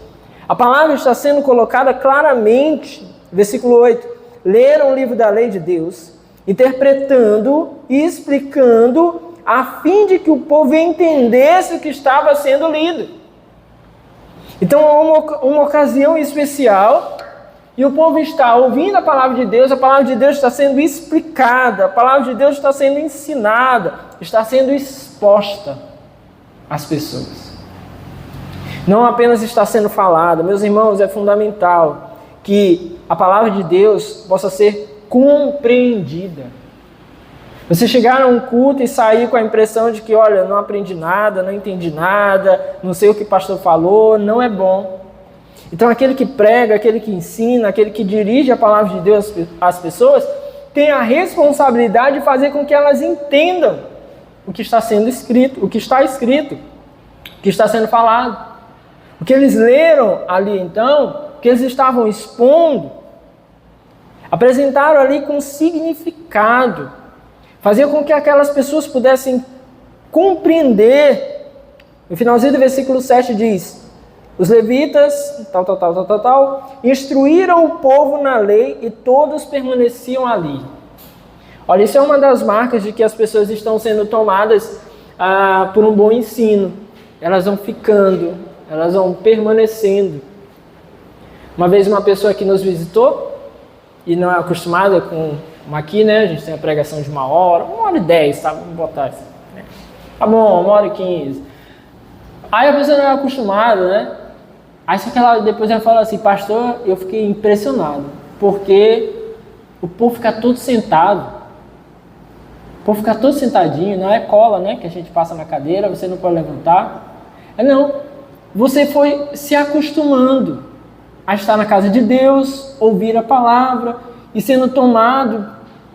A palavra está sendo colocada claramente. Versículo 8. Leram o livro da lei de Deus, interpretando e explicando, a fim de que o povo entendesse o que estava sendo lido. Então, é uma ocasião especial e o povo está ouvindo a palavra de Deus está sendo explicada, a palavra de Deus está sendo ensinada, está sendo exposta às pessoas. Não apenas está sendo falada, meus irmãos, é fundamental que a palavra de Deus possa ser compreendida. Você chegar a um culto e sair com a impressão de que, olha, não aprendi nada, não entendi nada, não sei o que o pastor falou, não é bom. Então aquele que prega, aquele que ensina, aquele que dirige a palavra de Deus às pessoas, tem a responsabilidade de fazer com que elas entendam o que está sendo escrito, o que está escrito, o que está sendo falado. O que eles leram ali então, o que eles estavam expondo, apresentaram ali com significado, fazer com que aquelas pessoas pudessem compreender. No finalzinho do versículo 7 diz: os levitas, instruíram o povo na lei e todos permaneciam ali. Olha, isso é uma das marcas de que as pessoas estão sendo tomadas por um bom ensino. Elas vão ficando, elas vão permanecendo. Uma vez uma pessoa que nos visitou, e não é acostumada com aqui, né? A gente tem a pregação de 1h10, tá? Vamos botar assim, né? Tá bom, 1h15. Aí a pessoa não é acostumada, né? Aí só que depois ela fala assim: pastor, eu fiquei impressionado, porque o povo fica todo sentado. O povo fica todo sentadinho, não é cola, né? Que a gente passa na cadeira, você não pode levantar. Não, você foi se acostumando a estar na casa de Deus, ouvir a palavra e sendo tomado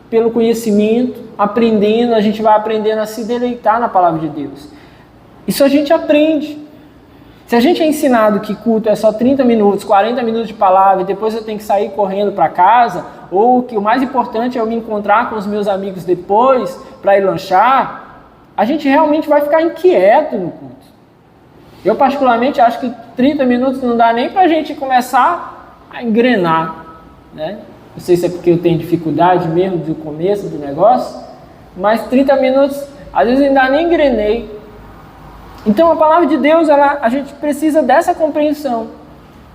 pelo conhecimento, aprendendo, a gente vai aprendendo a se deleitar na palavra de Deus. Isso a gente aprende. Se a gente é ensinado que culto é só 30 minutos, 40 minutos de palavra e depois eu tenho que sair correndo para casa, ou que o mais importante é eu me encontrar com os meus amigos depois para ir lanchar, a gente realmente vai ficar inquieto no culto. Eu particularmente acho que 30 minutos não dá nem para a gente começar a engrenar, né? Não sei se é porque eu tenho dificuldade mesmo do começo do negócio, mas 30 minutos, às vezes ainda nem engrenei. Então a palavra de Deus, a gente precisa dessa compreensão.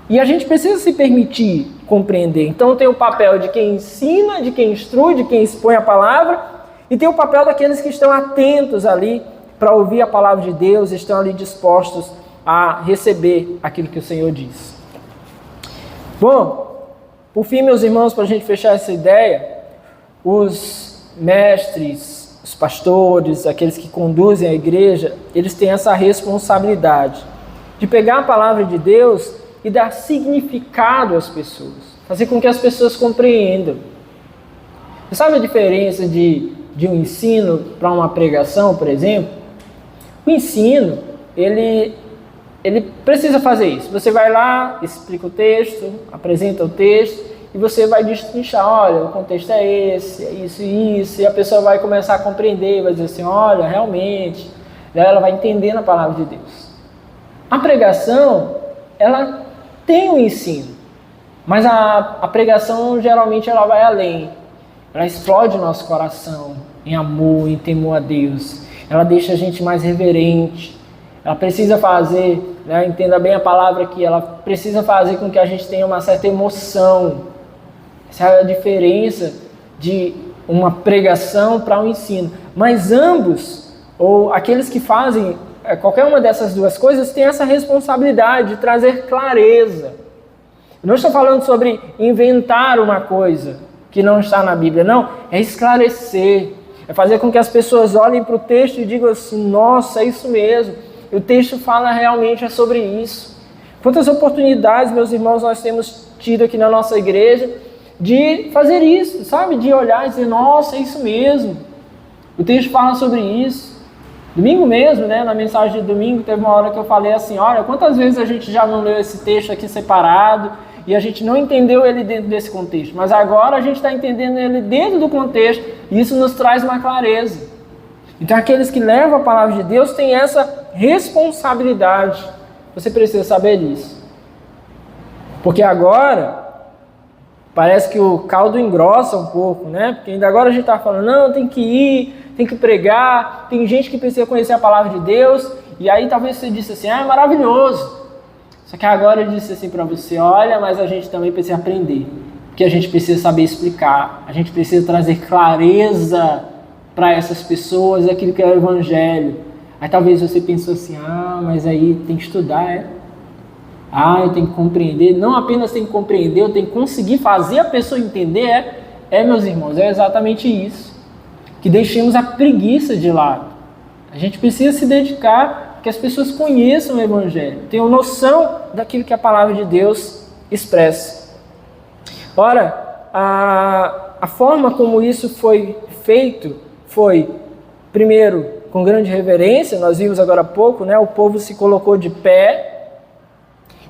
E a gente precisa se permitir compreender. Então tem o papel de quem ensina, de quem instrui, de quem expõe a palavra, e tem o papel daqueles que estão atentos ali para ouvir a palavra de Deus, estão ali dispostos a receber aquilo que o Senhor diz. Bom, por fim, meus irmãos, para a gente fechar essa ideia, os mestres, os pastores, aqueles que conduzem a igreja, eles têm essa responsabilidade de pegar a palavra de Deus e dar significado às pessoas, fazer com que as pessoas compreendam. Você sabe a diferença de um ensino para uma pregação, por exemplo? O ensino, ele precisa fazer isso. Você vai lá, explica o texto, apresenta o texto, e você vai destrinchar, olha, o contexto é esse, é isso e isso, e a pessoa vai começar a compreender, vai dizer assim, olha, realmente, daí ela vai entendendo a palavra de Deus. A pregação, ela tem um ensino, mas a pregação, geralmente, ela vai além. Ela explode o nosso coração em amor, em temor a Deus. Ela deixa a gente mais reverente. Ela precisa fazer, né, entenda bem a palavra aqui, ela precisa fazer com que a gente tenha uma certa emoção. Essa é a diferença de uma pregação para um ensino. Mas ambos, ou aqueles que fazem qualquer uma dessas duas coisas, têm essa responsabilidade de trazer clareza. Eu não estou falando sobre inventar uma coisa que não está na Bíblia, não. É esclarecer. É fazer com que as pessoas olhem para o texto e digam assim, nossa, é isso mesmo. O texto fala realmente sobre isso. Quantas oportunidades, meus irmãos, nós temos tido aqui na nossa igreja de fazer isso, sabe? De olhar e dizer, nossa, é isso mesmo. O texto fala sobre isso. Domingo mesmo, né? Na mensagem de domingo, teve uma hora que eu falei assim, olha, quantas vezes a gente já não leu esse texto aqui separado e a gente não entendeu ele dentro desse contexto. Mas agora a gente está entendendo ele dentro do contexto e isso nos traz uma clareza. Então aqueles que levam a palavra de Deus têm essa responsabilidade. Você precisa saber disso. Porque agora parece que o caldo engrossa um pouco, né? Porque ainda agora a gente está falando, não, tem que ir, tem que pregar, tem gente que precisa conhecer a palavra de Deus, e aí talvez você disse assim, é maravilhoso. Só que agora eu disse assim para você, olha, mas a gente também precisa aprender, porque a gente precisa saber explicar, a gente precisa trazer clareza para essas pessoas aquilo que é o Evangelho. Aí talvez você pensou assim, mas aí tem que estudar, eu tenho que compreender. Não apenas tem que compreender, eu tenho que conseguir fazer a pessoa entender. Meus irmãos, é exatamente isso. Que deixemos a preguiça de lado. A gente precisa se dedicar que as pessoas conheçam o Evangelho, tenham noção daquilo que a palavra de Deus expressa. Ora, a forma como isso foi feito foi, primeiro, com grande reverência, nós vimos agora há pouco, né? O povo se colocou de pé,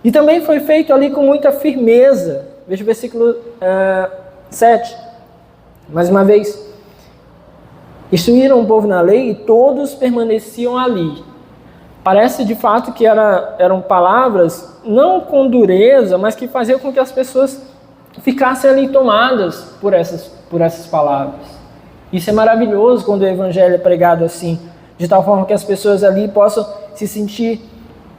e também foi feito ali com muita firmeza. Veja o versículo 7, mais uma vez. Instruíram o povo na lei e todos permaneciam ali. Parece de fato que eram palavras não com dureza, mas que faziam com que as pessoas ficassem ali tomadas por essas palavras. Isso é maravilhoso quando o Evangelho é pregado assim, de tal forma que as pessoas ali possam se sentir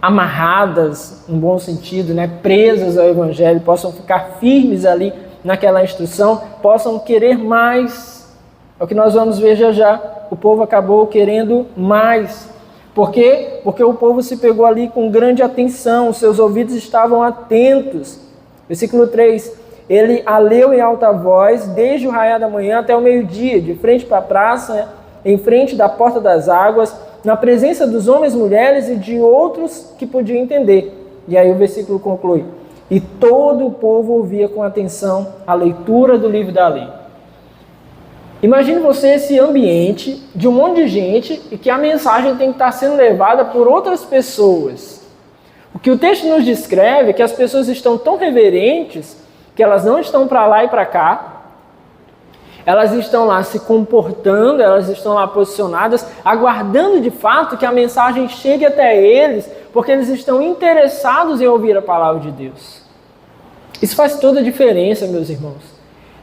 amarradas, no bom sentido, né, presas ao Evangelho, possam ficar firmes ali naquela instrução, possam querer mais. É o que nós vamos ver já já. O povo acabou querendo mais. Por quê? Porque o povo se pegou ali com grande atenção, seus ouvidos estavam atentos. Versículo 3. Ele a leu em alta voz, desde o raiar da manhã até o meio-dia, de frente para a praça, em frente da porta das águas, na presença dos homens, mulheres e de outros que podiam entender. E aí o versículo conclui. E todo o povo ouvia com atenção a leitura do livro da lei. Imagine você esse ambiente de um monte de gente e que a mensagem tem que estar sendo levada por outras pessoas. O que o texto nos descreve é que as pessoas estão tão reverentes que elas não estão para lá e para cá. Elas estão lá se comportando, elas estão lá posicionadas, aguardando de fato que a mensagem chegue até eles, porque eles estão interessados em ouvir a palavra de Deus. Isso faz toda a diferença, meus irmãos.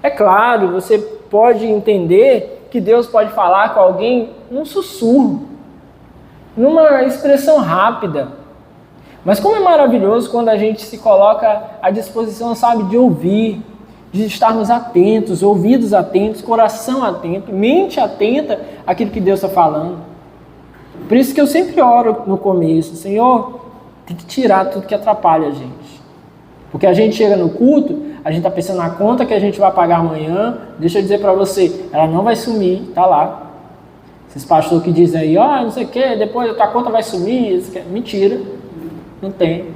É claro, você pode entender que Deus pode falar com alguém num sussurro, numa expressão rápida. Mas como é maravilhoso quando a gente se coloca à disposição, sabe, de ouvir, de estarmos atentos, ouvidos atentos, coração atento, mente atenta àquilo que Deus está falando. Por isso que eu sempre oro no começo, Senhor, tem que tirar tudo que atrapalha a gente. Porque a gente chega no culto, a gente está pensando na conta que a gente vai pagar amanhã. Deixa eu dizer para você, ela não vai sumir, está lá. Esses pastores que dizem aí, não sei o que, depois a tua conta vai sumir. Mentira, não tem.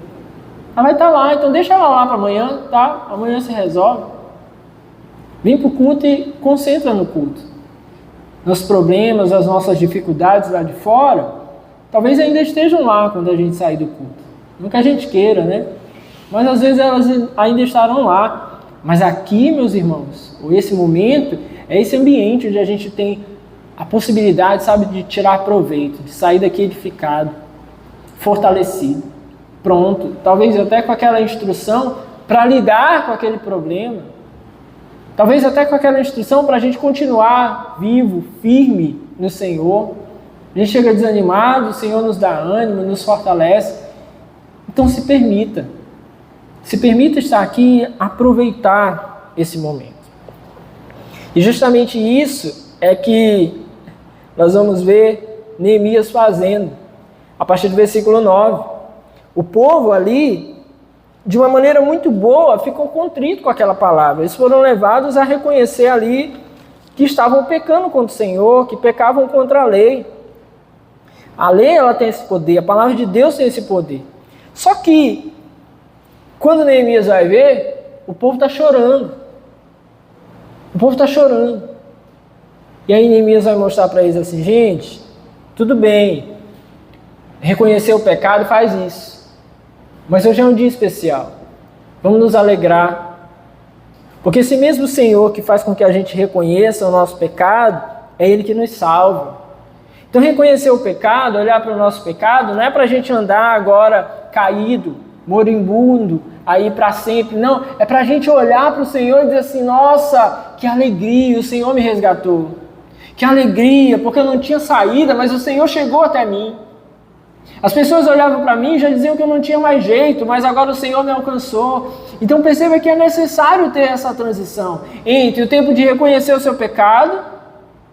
Ela vai estar lá, então deixa ela lá para amanhã, tá? Amanhã se resolve. Vem para o culto e concentra no culto. Nos problemas, as nossas dificuldades lá de fora, talvez ainda estejam lá quando a gente sair do culto. Não que a gente queira, né? Mas às vezes elas ainda estarão lá. Mas aqui, meus irmãos, esse momento, é esse ambiente onde a gente tem a possibilidade, sabe, de tirar proveito, de sair daqui edificado, fortalecido, pronto, talvez até com aquela instrução para lidar com aquele problema, talvez até com aquela instrução para a gente continuar vivo, firme no Senhor. A gente chega desanimado, o Senhor nos dá ânimo, nos fortalece. Então se permita estar aqui e aproveitar esse momento. E justamente isso é que nós vamos ver Neemias fazendo, a partir do versículo 9. O povo ali, de uma maneira muito boa, ficou contrito com aquela palavra. Eles foram levados a reconhecer ali que estavam pecando contra o Senhor, que pecavam contra a lei. A lei, ela tem esse poder, a palavra de Deus tem esse poder. Só que, quando Neemias vai ver, o povo está chorando. O povo está chorando. E aí Neemias vai mostrar para eles assim, gente, tudo bem, reconhecer o pecado faz isso. Mas hoje é um dia especial. Vamos nos alegrar. Porque esse mesmo Senhor que faz com que a gente reconheça o nosso pecado, é Ele que nos salva. Então reconhecer o pecado, olhar para o nosso pecado, não é para a gente andar agora caído, moribundo, aí para sempre. Não, é para a gente olhar para o Senhor e dizer assim, nossa, que alegria, o Senhor me resgatou. Que alegria, porque eu não tinha saída, mas o Senhor chegou até mim. As pessoas olhavam para mim e já diziam que eu não tinha mais jeito, mas agora o Senhor me alcançou. Então perceba que é necessário ter essa transição entre o tempo de reconhecer o seu pecado,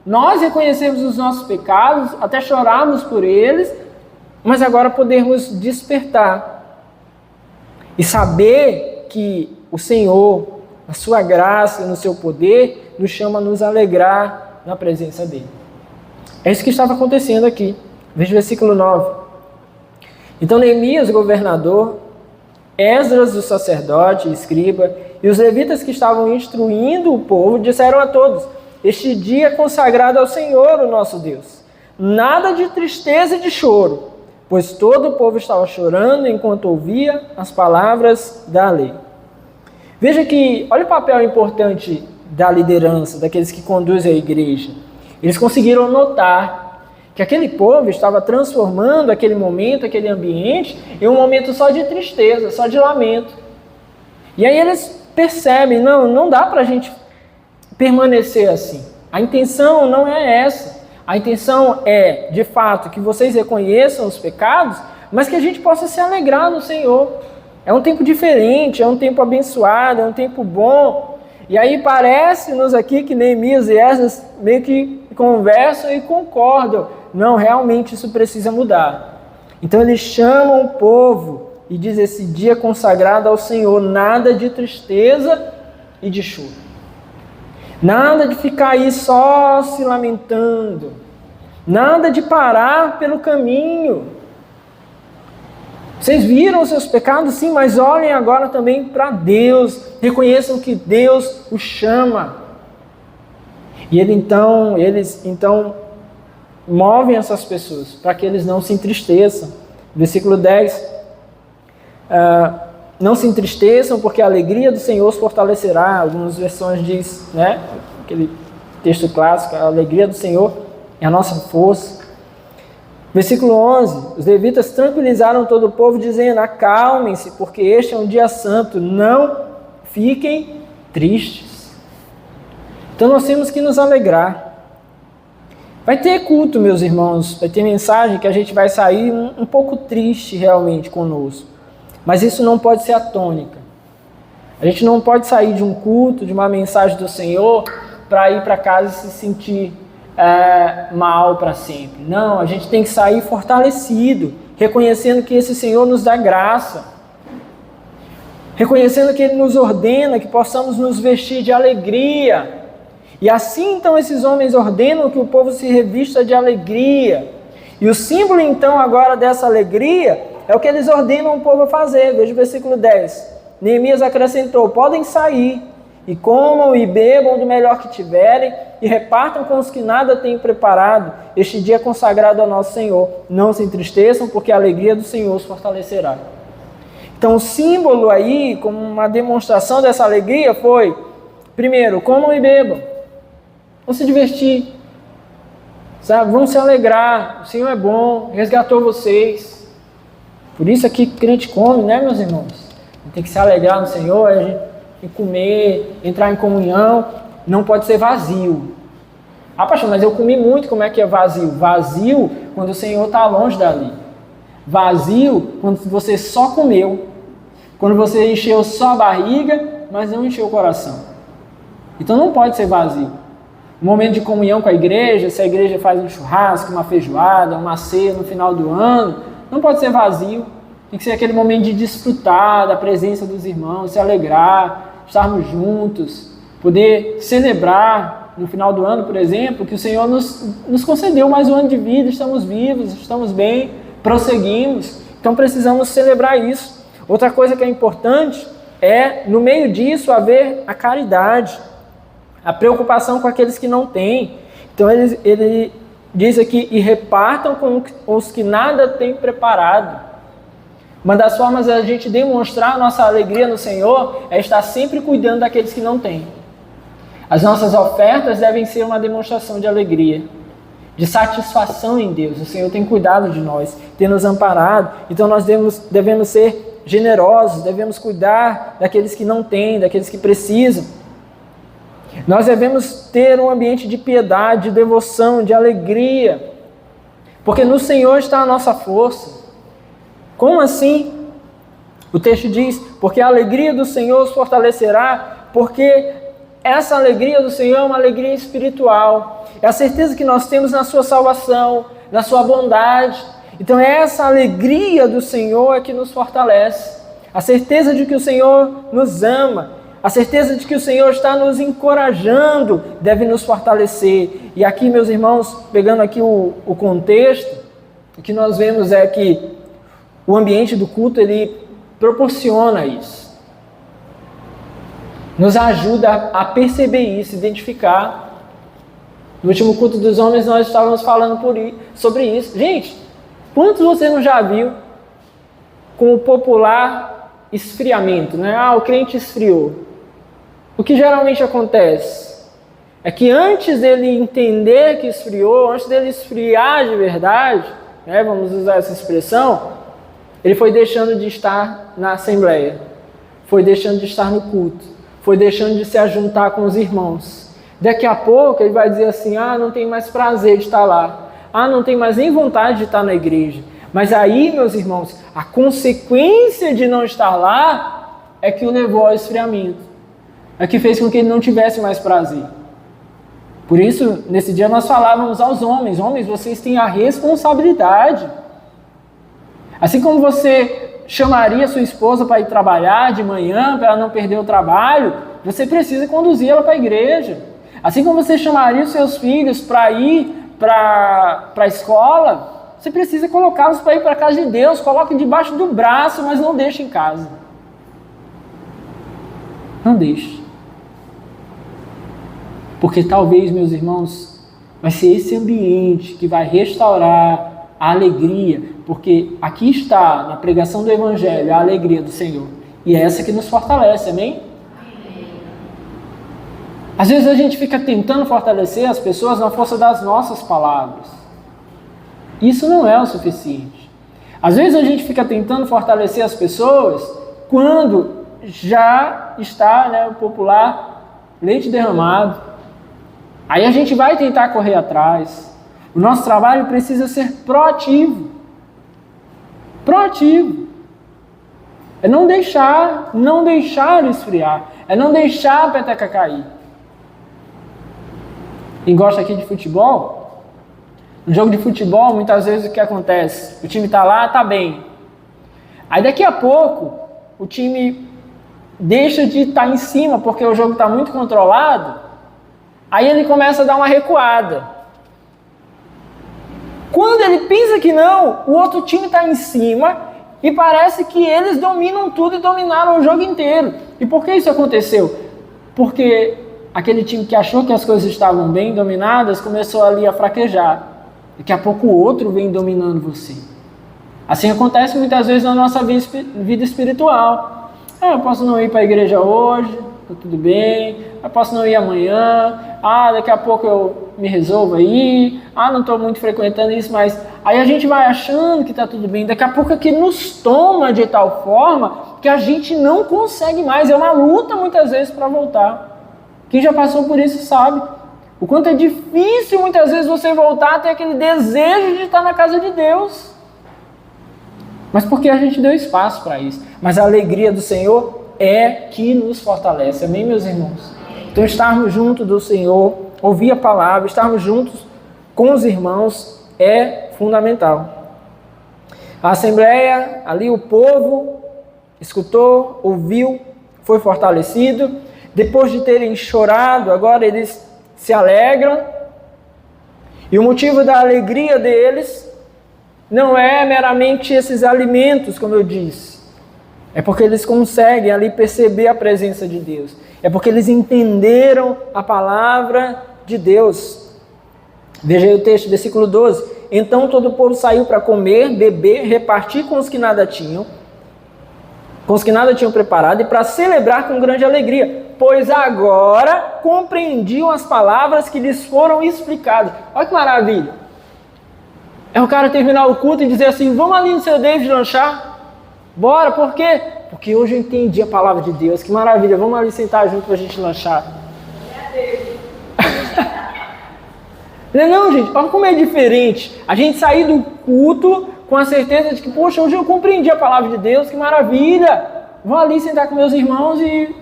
nós reconhecemos os nossos pecados, até chorarmos por eles, mas agora podermos despertar e saber que o Senhor, a sua graça, no seu poder, nos chama a nos alegrar na presença dele. É isso que estava acontecendo aqui. Veja o versículo 9. Então Neemias, o governador, Esdras, o sacerdote e escriba, e os levitas que estavam instruindo o povo, disseram a todos, este dia é consagrado ao Senhor, o nosso Deus. Nada de tristeza e de choro, pois todo o povo estava chorando enquanto ouvia as palavras da lei. Veja que, olha o papel importante da liderança, daqueles que conduzem a igreja. Eles conseguiram notar que aquele povo estava transformando aquele momento, aquele ambiente, em um momento só de tristeza, só de lamento. E aí eles percebem, não dá para a gente permanecer assim. A intenção não é essa. A intenção é, de fato, que vocês reconheçam os pecados, mas que a gente possa se alegrar no Senhor. É um tempo diferente, é um tempo abençoado, é um tempo bom. E aí parece-nos aqui que Neemias e Esdras meio que conversam e concordam. Não, realmente isso precisa mudar. Então eles chamam o povo e dizem, esse dia consagrado ao Senhor, nada de tristeza e de choro. Nada de ficar aí só se lamentando. Nada de parar pelo caminho. Vocês viram os seus pecados? Sim, mas olhem agora também para Deus. Reconheçam que Deus os chama. E eles então movem essas pessoas para que eles não se entristeçam. Versículo 10. Não se entristeçam, porque a alegria do Senhor os fortalecerá. Algumas versões diz, né? Aquele texto clássico, a alegria do Senhor é a nossa força. Versículo 11, os levitas tranquilizaram todo o povo, dizendo, acalmem-se, porque este é um dia santo, não fiquem tristes. Então nós temos que nos alegrar. Vai ter culto, meus irmãos, vai ter mensagem que a gente vai sair um pouco triste realmente conosco. Mas isso não pode ser a tônica. A gente não pode sair de um culto, de uma mensagem do Senhor, para ir para casa e se sentir mal para sempre. Não, a gente tem que sair fortalecido, reconhecendo que esse Senhor nos dá graça, reconhecendo que Ele nos ordena que possamos nos vestir de alegria. E assim então esses homens ordenam que o povo se revista de alegria. E o símbolo então agora dessa alegria é o que eles ordenam o povo a fazer. Veja o versículo 10. Neemias acrescentou: podem sair, e comam e bebam do melhor que tiverem, e repartam com os que nada têm preparado. Este dia é consagrado ao nosso Senhor. Não se entristeçam, porque a alegria do Senhor os fortalecerá. Então o símbolo aí, como uma demonstração dessa alegria, foi: primeiro, comam e bebam. Vão se divertir, sabe? Vão se alegrar. O Senhor é bom, resgatou vocês. Por isso aqui crente come, né, meus irmãos? A gente tem que se alegrar no Senhor, a gente tem que comer, entrar em comunhão. Não pode ser vazio. Ah, pastor, mas eu comi muito, como é que é vazio? Vazio quando o Senhor está longe dali. Vazio quando você só comeu. Quando você encheu só a barriga, mas não encheu o coração. Então não pode ser vazio. Um momento de comunhão com a igreja, se a igreja faz um churrasco, uma feijoada, uma ceia no final do ano, não pode ser vazio. Tem que ser aquele momento de desfrutar da presença dos irmãos, se alegrar, estarmos juntos, poder celebrar no final do ano, por exemplo, que o Senhor nos concedeu mais um ano de vida, estamos vivos, estamos bem, prosseguimos. Então precisamos celebrar isso. Outra coisa que é importante é, no meio disso, haver a caridade, a preocupação com aqueles que não têm. Então ele diz aqui: e repartam com os que nada têm preparado. Uma das formas de a gente demonstrar a nossa alegria no Senhor é estar sempre cuidando daqueles que não têm. As nossas ofertas devem ser uma demonstração de alegria, de satisfação em Deus. O Senhor tem cuidado de nós, tem nos amparado. Então nós devemos ser generosos, devemos cuidar daqueles que não têm, daqueles que precisam. Nós devemos ter um ambiente de piedade, de devoção, de alegria, porque no Senhor está a nossa força. Como assim? O texto diz: porque a alegria do Senhor os fortalecerá, porque essa alegria do Senhor é uma alegria espiritual, é a certeza que nós temos na sua salvação, na sua bondade. Então é essa alegria do Senhor é que nos fortalece, a certeza de que o Senhor nos ama, a certeza de que o Senhor está nos encorajando, deve nos fortalecer. E aqui, meus irmãos, pegando aqui o contexto, o que nós vemos é que o ambiente do culto, ele proporciona isso. Nos ajuda a perceber isso, identificar. No último culto dos homens nós estávamos falando sobre isso. Gente, quantos você não já viu com o popular esfriamento, né? Ah, o crente esfriou. O que geralmente acontece é que antes dele entender que esfriou, antes dele esfriar de verdade, né, vamos usar essa expressão, ele foi deixando de estar na assembleia, foi deixando de estar no culto, foi deixando de se ajuntar com os irmãos. Daqui a pouco ele vai dizer assim: ah, não tem mais prazer de estar lá, ah, não tem mais nem vontade de estar na igreja. Mas aí, meus irmãos, a consequência de não estar lá é que o levou ao esfriamento, é que fez com que ele não tivesse mais prazer. Por isso, nesse dia nós falávamos aos homens: homens, vocês têm a responsabilidade. Assim como você chamaria sua esposa para ir trabalhar de manhã, para ela não perder o trabalho, você precisa conduzir ela para a igreja. Assim como você chamaria os seus filhos para ir para a escola, você precisa colocá-los para ir para a casa de Deus. Coloque debaixo do braço, mas não deixe em casa. Não deixe. Porque talvez, meus irmãos, vai ser esse ambiente que vai restaurar a alegria, porque aqui está, na pregação do Evangelho, a alegria do Senhor. E é essa que nos fortalece, amém? Às vezes a gente fica tentando fortalecer as pessoas na força das nossas palavras. Isso não é o suficiente. Às vezes a gente fica tentando fortalecer as pessoas quando já está, né, o popular leite derramado. Aí a gente vai tentar correr atrás. O nosso trabalho precisa ser proativo. Proativo. É não deixar esfriar. É não deixar a peteca cair. Quem gosta aqui de futebol, no jogo de futebol, muitas vezes o que acontece? O time está lá, está bem. Aí daqui a pouco, o time deixa de estar em cima, porque o jogo está muito controlado, aí ele começa a dar uma recuada. Quando ele pensa que não, o outro time está em cima e parece que eles dominam tudo e dominaram o jogo inteiro. E por que isso aconteceu? Porque aquele time que achou que as coisas estavam bem dominadas começou ali a fraquejar. Daqui a pouco o outro vem dominando você. Assim acontece muitas vezes na nossa vida espiritual. Eu posso não ir para a igreja hoje, tá tudo bem. Eu posso não ir amanhã. Daqui a pouco eu me resolvo aí. Não estou muito frequentando isso, mas aí a gente vai achando que está tudo bem. Daqui a pouco aquilo nos toma de tal forma que a gente não consegue mais. É uma luta muitas vezes para voltar. Quem já passou por isso sabe o quanto é difícil muitas vezes você voltar a ter aquele desejo de estar na casa de Deus. Mas porque a gente deu espaço para isso. Mas a alegria do Senhor é que nos fortalece. Amém, meus irmãos? Então, estarmos juntos do Senhor, ouvir a palavra, estarmos juntos com os irmãos é fundamental. A assembleia, ali o povo escutou, ouviu, foi fortalecido. Depois de terem chorado, agora eles se alegram. E o motivo da alegria deles não é meramente esses alimentos, como eu disse. É porque eles conseguem ali perceber a presença de Deus. É porque eles entenderam a palavra de Deus. Veja aí o texto, versículo 12. Então todo o povo saiu para comer, beber, repartir com os que nada tinham, preparado, e para celebrar com grande alegria, pois agora compreendiam as palavras que lhes foram explicadas. Olha que maravilha. É o cara terminar o culto e dizer assim: vamos ali no seu David lanchar? Bora, por quê? Porque hoje eu entendi a palavra de Deus. Que maravilha, vamos ali sentar junto para a gente lanchar. Não, gente, olha como é diferente. A gente sair do culto com a certeza de que, poxa, hoje eu compreendi a palavra de Deus, que maravilha. Vou ali sentar com meus irmãos e,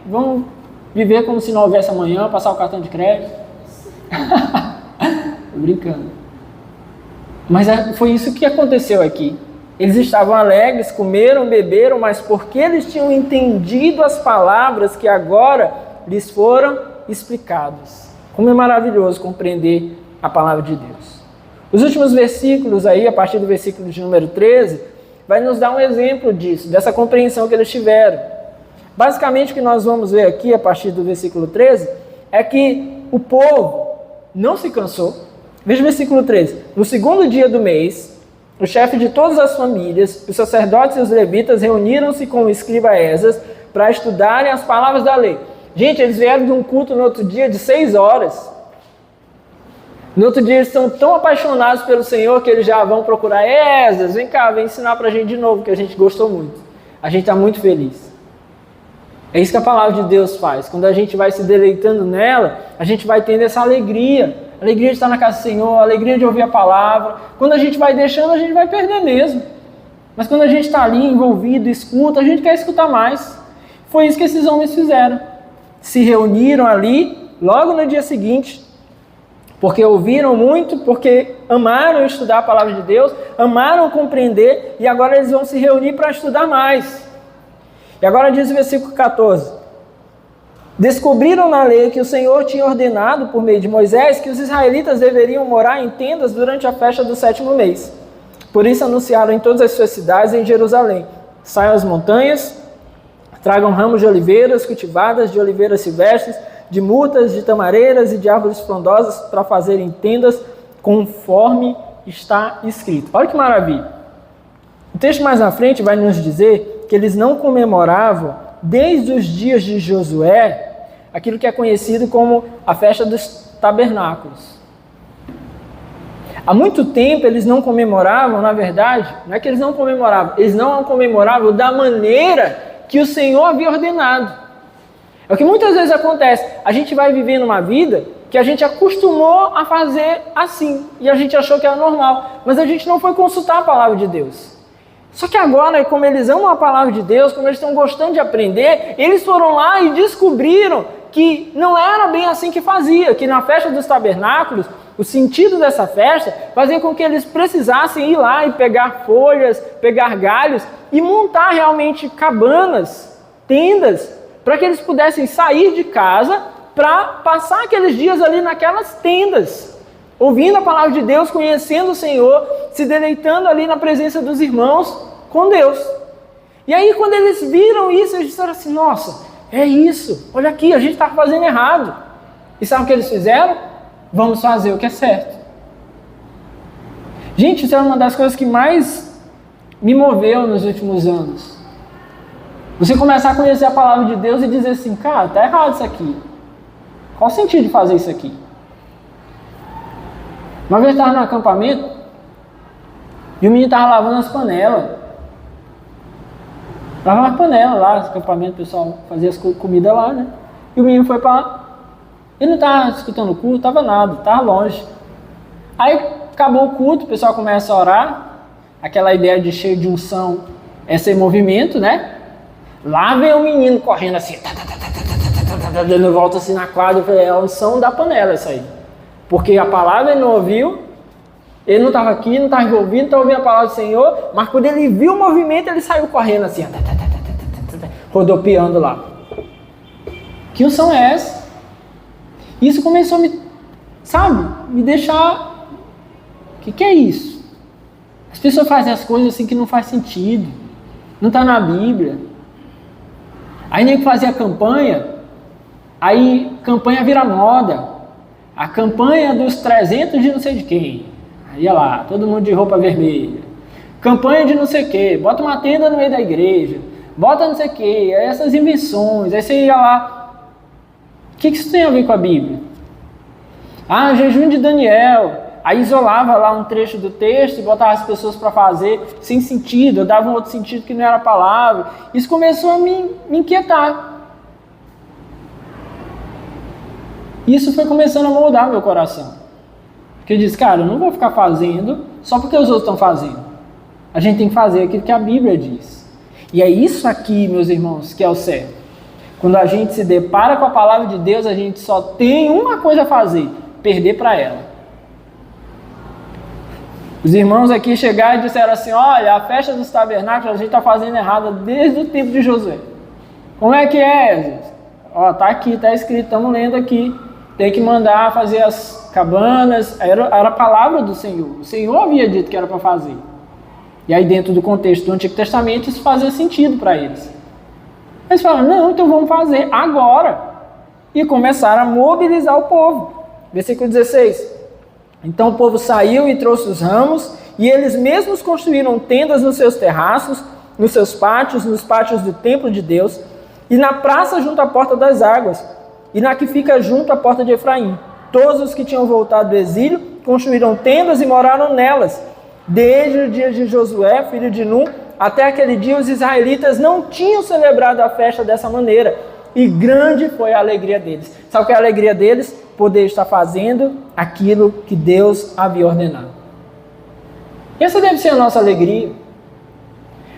vamos viver como se não houvesse amanhã, passar o cartão de crédito. Tô brincando. Mas foi isso que aconteceu aqui. Eles estavam alegres, comeram, beberam, mas porque eles tinham entendido as palavras que agora lhes foram explicadas. Como é maravilhoso compreender a palavra de Deus. Os últimos versículos aí, a partir do versículo de número 13, vai nos dar um exemplo disso, dessa compreensão que eles tiveram. Basicamente o que nós vamos ver aqui, a partir do versículo 13, é que o povo não se cansou. Veja o versículo 13. No segundo dia do mês, o chefe de todas as famílias, os sacerdotes e os levitas reuniram-se com o escriba Esdras para estudarem as palavras da lei. Gente, eles vieram de um culto no outro dia de 6 horas. No outro dia eles estão tão apaixonados pelo Senhor que eles já vão procurar: Esdras, vem cá, vem ensinar para a gente de novo, que a gente gostou muito. A gente está muito feliz. É isso que a palavra de Deus faz. Quando a gente vai se deleitando nela, a gente vai tendo essa alegria. Alegria de estar na casa do Senhor, alegria de ouvir a palavra. Quando a gente vai deixando, a gente vai perder mesmo. Mas quando a gente está ali envolvido, escuta, a gente quer escutar mais. Foi isso que esses homens fizeram. Se reuniram ali, logo no dia seguinte, porque ouviram muito, porque amaram estudar a palavra de Deus, amaram compreender, e agora eles vão se reunir para estudar mais. E agora diz o versículo 14. Descobriram na lei que o Senhor tinha ordenado por meio de Moisés que os israelitas deveriam morar em tendas durante a festa do 7º mês. Por isso anunciaram em todas as suas cidades e em Jerusalém: saiam às montanhas, tragam ramos de oliveiras cultivadas, de oliveiras silvestres, de murtas, de tamareiras e de árvores frondosas para fazerem tendas conforme está escrito. Olha que maravilha. O texto mais à frente vai nos dizer que eles não comemoravam desde os dias de Josué aquilo que é conhecido como a festa dos tabernáculos. Há muito tempo eles não comemoravam, na verdade, não é que eles não comemoravam da maneira que o Senhor havia ordenado. É o que muitas vezes acontece. A gente vai vivendo uma vida que a gente acostumou a fazer assim, e a gente achou que era normal, mas a gente não foi consultar a palavra de Deus. Só que agora, como eles amam a palavra de Deus, como eles estão gostando de aprender, eles foram lá e descobriram que não era bem assim que fazia, que na festa dos tabernáculos, o sentido dessa festa fazia com que eles precisassem ir lá e pegar folhas, pegar galhos e montar realmente cabanas, tendas, para que eles pudessem sair de casa para passar aqueles dias ali naquelas tendas, ouvindo a palavra de Deus, conhecendo o Senhor, se deleitando ali na presença dos irmãos com Deus. E aí quando eles viram isso, eles disseram assim, nossa, é isso, olha aqui, a gente está fazendo errado. E sabe o que eles fizeram? Vamos fazer o que é certo. Gente, isso é uma das coisas que mais me moveu nos últimos anos. Você começar a conhecer a palavra de Deus e dizer assim, cara, está errado isso aqui. Qual o sentido de fazer isso aqui? Uma vez eu estava no acampamento e o menino estava lavando as panelas. Lavava as panelas lá, no acampamento, o pessoal fazia as comidas lá, né? E o menino foi para lá. Ele não estava escutando o culto, estava nada, estava longe. Aí acabou o culto, o pessoal começa a orar. Aquela ideia de cheio de unção é ser movimento, né? Lá vem o menino correndo assim, dando volta assim na quadra. Eu falei, é a unção da panela isso aí. Porque a palavra ele não ouviu, ele não estava aqui, não estava envolvido, não estava ouvindo a palavra do Senhor, mas quando ele viu o movimento, ele saiu correndo assim, rodopiando lá. Que unção é essa? Isso começou a me deixar... O que é isso? As pessoas fazem as coisas assim que não faz sentido, não está na Bíblia. Aí nem fazia campanha, aí campanha vira moda. A campanha dos 300 de não sei de quem. Aí ia lá, todo mundo de roupa vermelha. Campanha de não sei o que, bota uma tenda no meio da igreja, bota não sei o que, essas invenções, aí você ia lá. O que isso tem a ver com a Bíblia? Ah, jejum de Daniel. Aí isolava lá um trecho do texto e botava as pessoas para fazer sem sentido, eu dava um outro sentido que não era a palavra. Isso começou a me inquietar. Isso foi começando a moldar meu coração. Porque eu disse, cara, eu não vou ficar fazendo só porque os outros estão fazendo. A gente tem que fazer aquilo que a Bíblia diz. E é isso aqui, meus irmãos, que é o certo. Quando a gente se depara com a palavra de Deus, a gente só tem uma coisa a fazer, perder para ela. Os irmãos aqui chegaram e disseram assim, olha, a festa dos tabernáculos a gente está fazendo errado desde o tempo de Josué. Como é que é, Jesus? Ó, tá aqui, está escrito, estamos lendo aqui. Tem que mandar fazer as cabanas, era a palavra do Senhor. O Senhor havia dito que era para fazer. E aí dentro do contexto do Antigo Testamento isso fazia sentido para eles. Eles falaram, não, então vamos fazer agora. E começaram a mobilizar o povo. Versículo 16. Então o povo saiu e trouxe os ramos, e eles mesmos construíram tendas nos seus terraços, nos seus pátios, nos pátios do templo de Deus, e na praça junto à porta das águas, e na que fica junto à porta de Efraim. Todos os que tinham voltado do exílio construíram tendas e moraram nelas. Desde o dia de Josué, filho de Nun, até aquele dia os israelitas não tinham celebrado a festa dessa maneira, e grande foi a alegria deles. Sabe o que é a alegria deles? Poder estar fazendo aquilo que Deus havia ordenado. Essa deve ser a nossa alegria.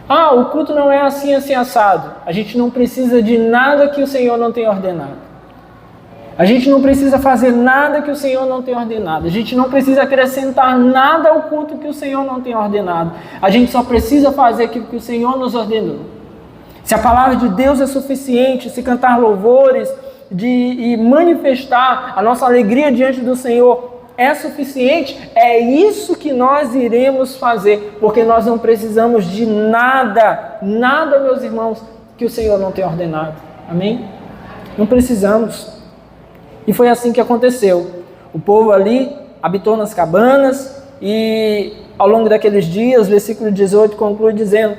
Ah, o culto não é assim, assim, assado. A gente não precisa de nada que o Senhor não tenha ordenado. A gente não precisa fazer nada que o Senhor não tenha ordenado. A gente não precisa acrescentar nada ao culto que o Senhor não tenha ordenado. A gente só precisa fazer aquilo que o Senhor nos ordenou. Se a palavra de Deus é suficiente, se cantar louvores e manifestar a nossa alegria diante do Senhor é suficiente, é isso que nós iremos fazer, porque nós não precisamos de nada, meus irmãos, que o Senhor não tenha ordenado. Amém? Não precisamos. E foi assim que aconteceu. O povo ali habitou nas cabanas e ao longo daqueles dias, versículo 18 conclui dizendo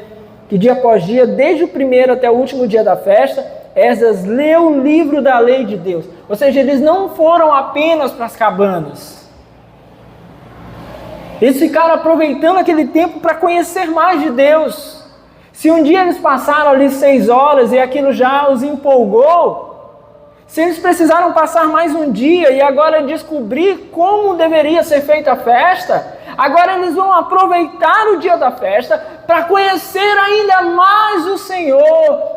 que dia após dia, desde o primeiro até o último dia da festa, Esdras leu o livro da lei de Deus. Ou seja, eles não foram apenas para as cabanas. Eles ficaram aproveitando aquele tempo para conhecer mais de Deus. Se um dia eles passaram ali 6 horas e aquilo já os empolgou, se eles precisaram passar mais um dia e agora descobrir como deveria ser feita a festa, Agora eles vão aproveitar o dia da festa para conhecer ainda mais o Senhor.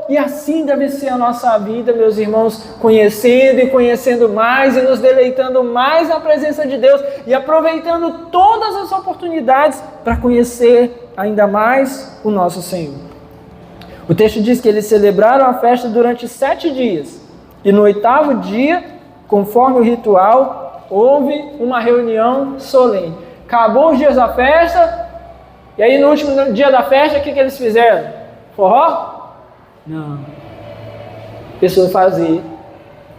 E assim deve ser a nossa vida, meus irmãos, conhecendo e conhecendo mais e nos deleitando mais na presença de Deus e aproveitando todas as oportunidades para conhecer ainda mais o nosso Senhor. O texto diz que eles celebraram a festa durante 7 dias e no 8º dia, conforme o ritual, houve uma reunião solene. Acabou os dias da festa, e aí no último dia da festa, o que eles fizeram? Forró? Não. A pessoa fazia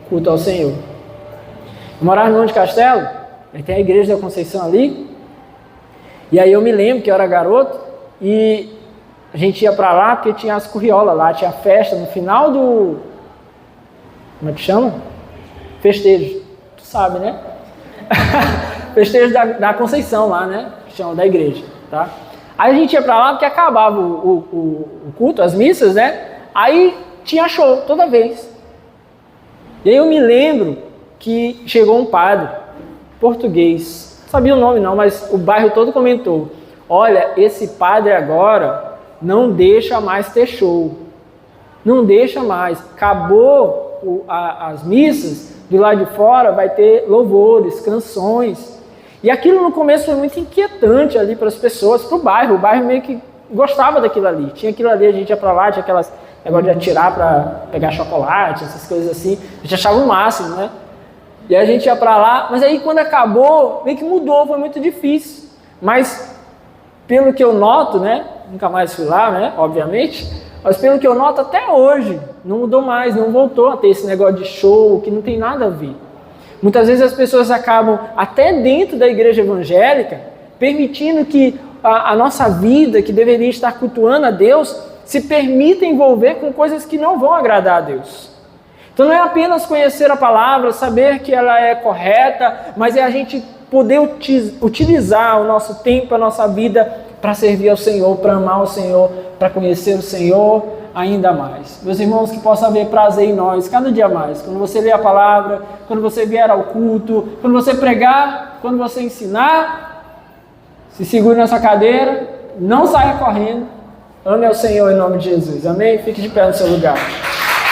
culto ao Senhor. Eu morava no Monte Castelo, aí tem a igreja da Conceição ali, e aí eu me lembro que eu era garoto, e a gente ia para lá, porque tinha as curriolas lá, tinha festa no final do... Como é que chama? Festejo. Tu sabe, né? Festejo da Conceição lá, né? Que chama da igreja, tá? Aí a gente ia pra lá porque acabava o culto, as missas, né? Aí tinha show toda vez. E aí eu me lembro que chegou um padre português, não sabia o nome não, mas o bairro todo comentou: olha, esse padre agora não deixa mais ter show. Não deixa mais. Acabou as missas, do lado de fora vai ter louvores, canções. E aquilo no começo foi muito inquietante ali para as pessoas, para o bairro. O bairro meio que gostava daquilo ali. Tinha aquilo ali, a gente ia para lá, tinha aquelas negócio de atirar para pegar chocolate, essas coisas assim. A gente achava o máximo, né? E aí a gente ia para lá, mas aí quando acabou, meio que mudou, foi muito difícil. Mas pelo que eu noto, né? Nunca mais fui lá, né? Obviamente. Mas pelo que eu noto até hoje, não mudou mais, não voltou a ter esse negócio de show, que não tem nada a ver. Muitas vezes as pessoas acabam, até dentro da igreja evangélica, permitindo que a nossa vida, que deveria estar cultuando a Deus, se permita envolver com coisas que não vão agradar a Deus. Então não é apenas conhecer a palavra, saber que ela é correta, mas é a gente poder utilizar o nosso tempo, a nossa vida para servir ao Senhor, para amar o Senhor, para conhecer o Senhor ainda mais. Meus irmãos, que possa haver prazer em nós, cada dia mais. Quando você lê a palavra, quando você vier ao culto, quando você pregar, quando você ensinar, se segure nessa cadeira, não saia correndo. Ame ao Senhor em nome de Jesus. Amém? Fique de pé no seu lugar.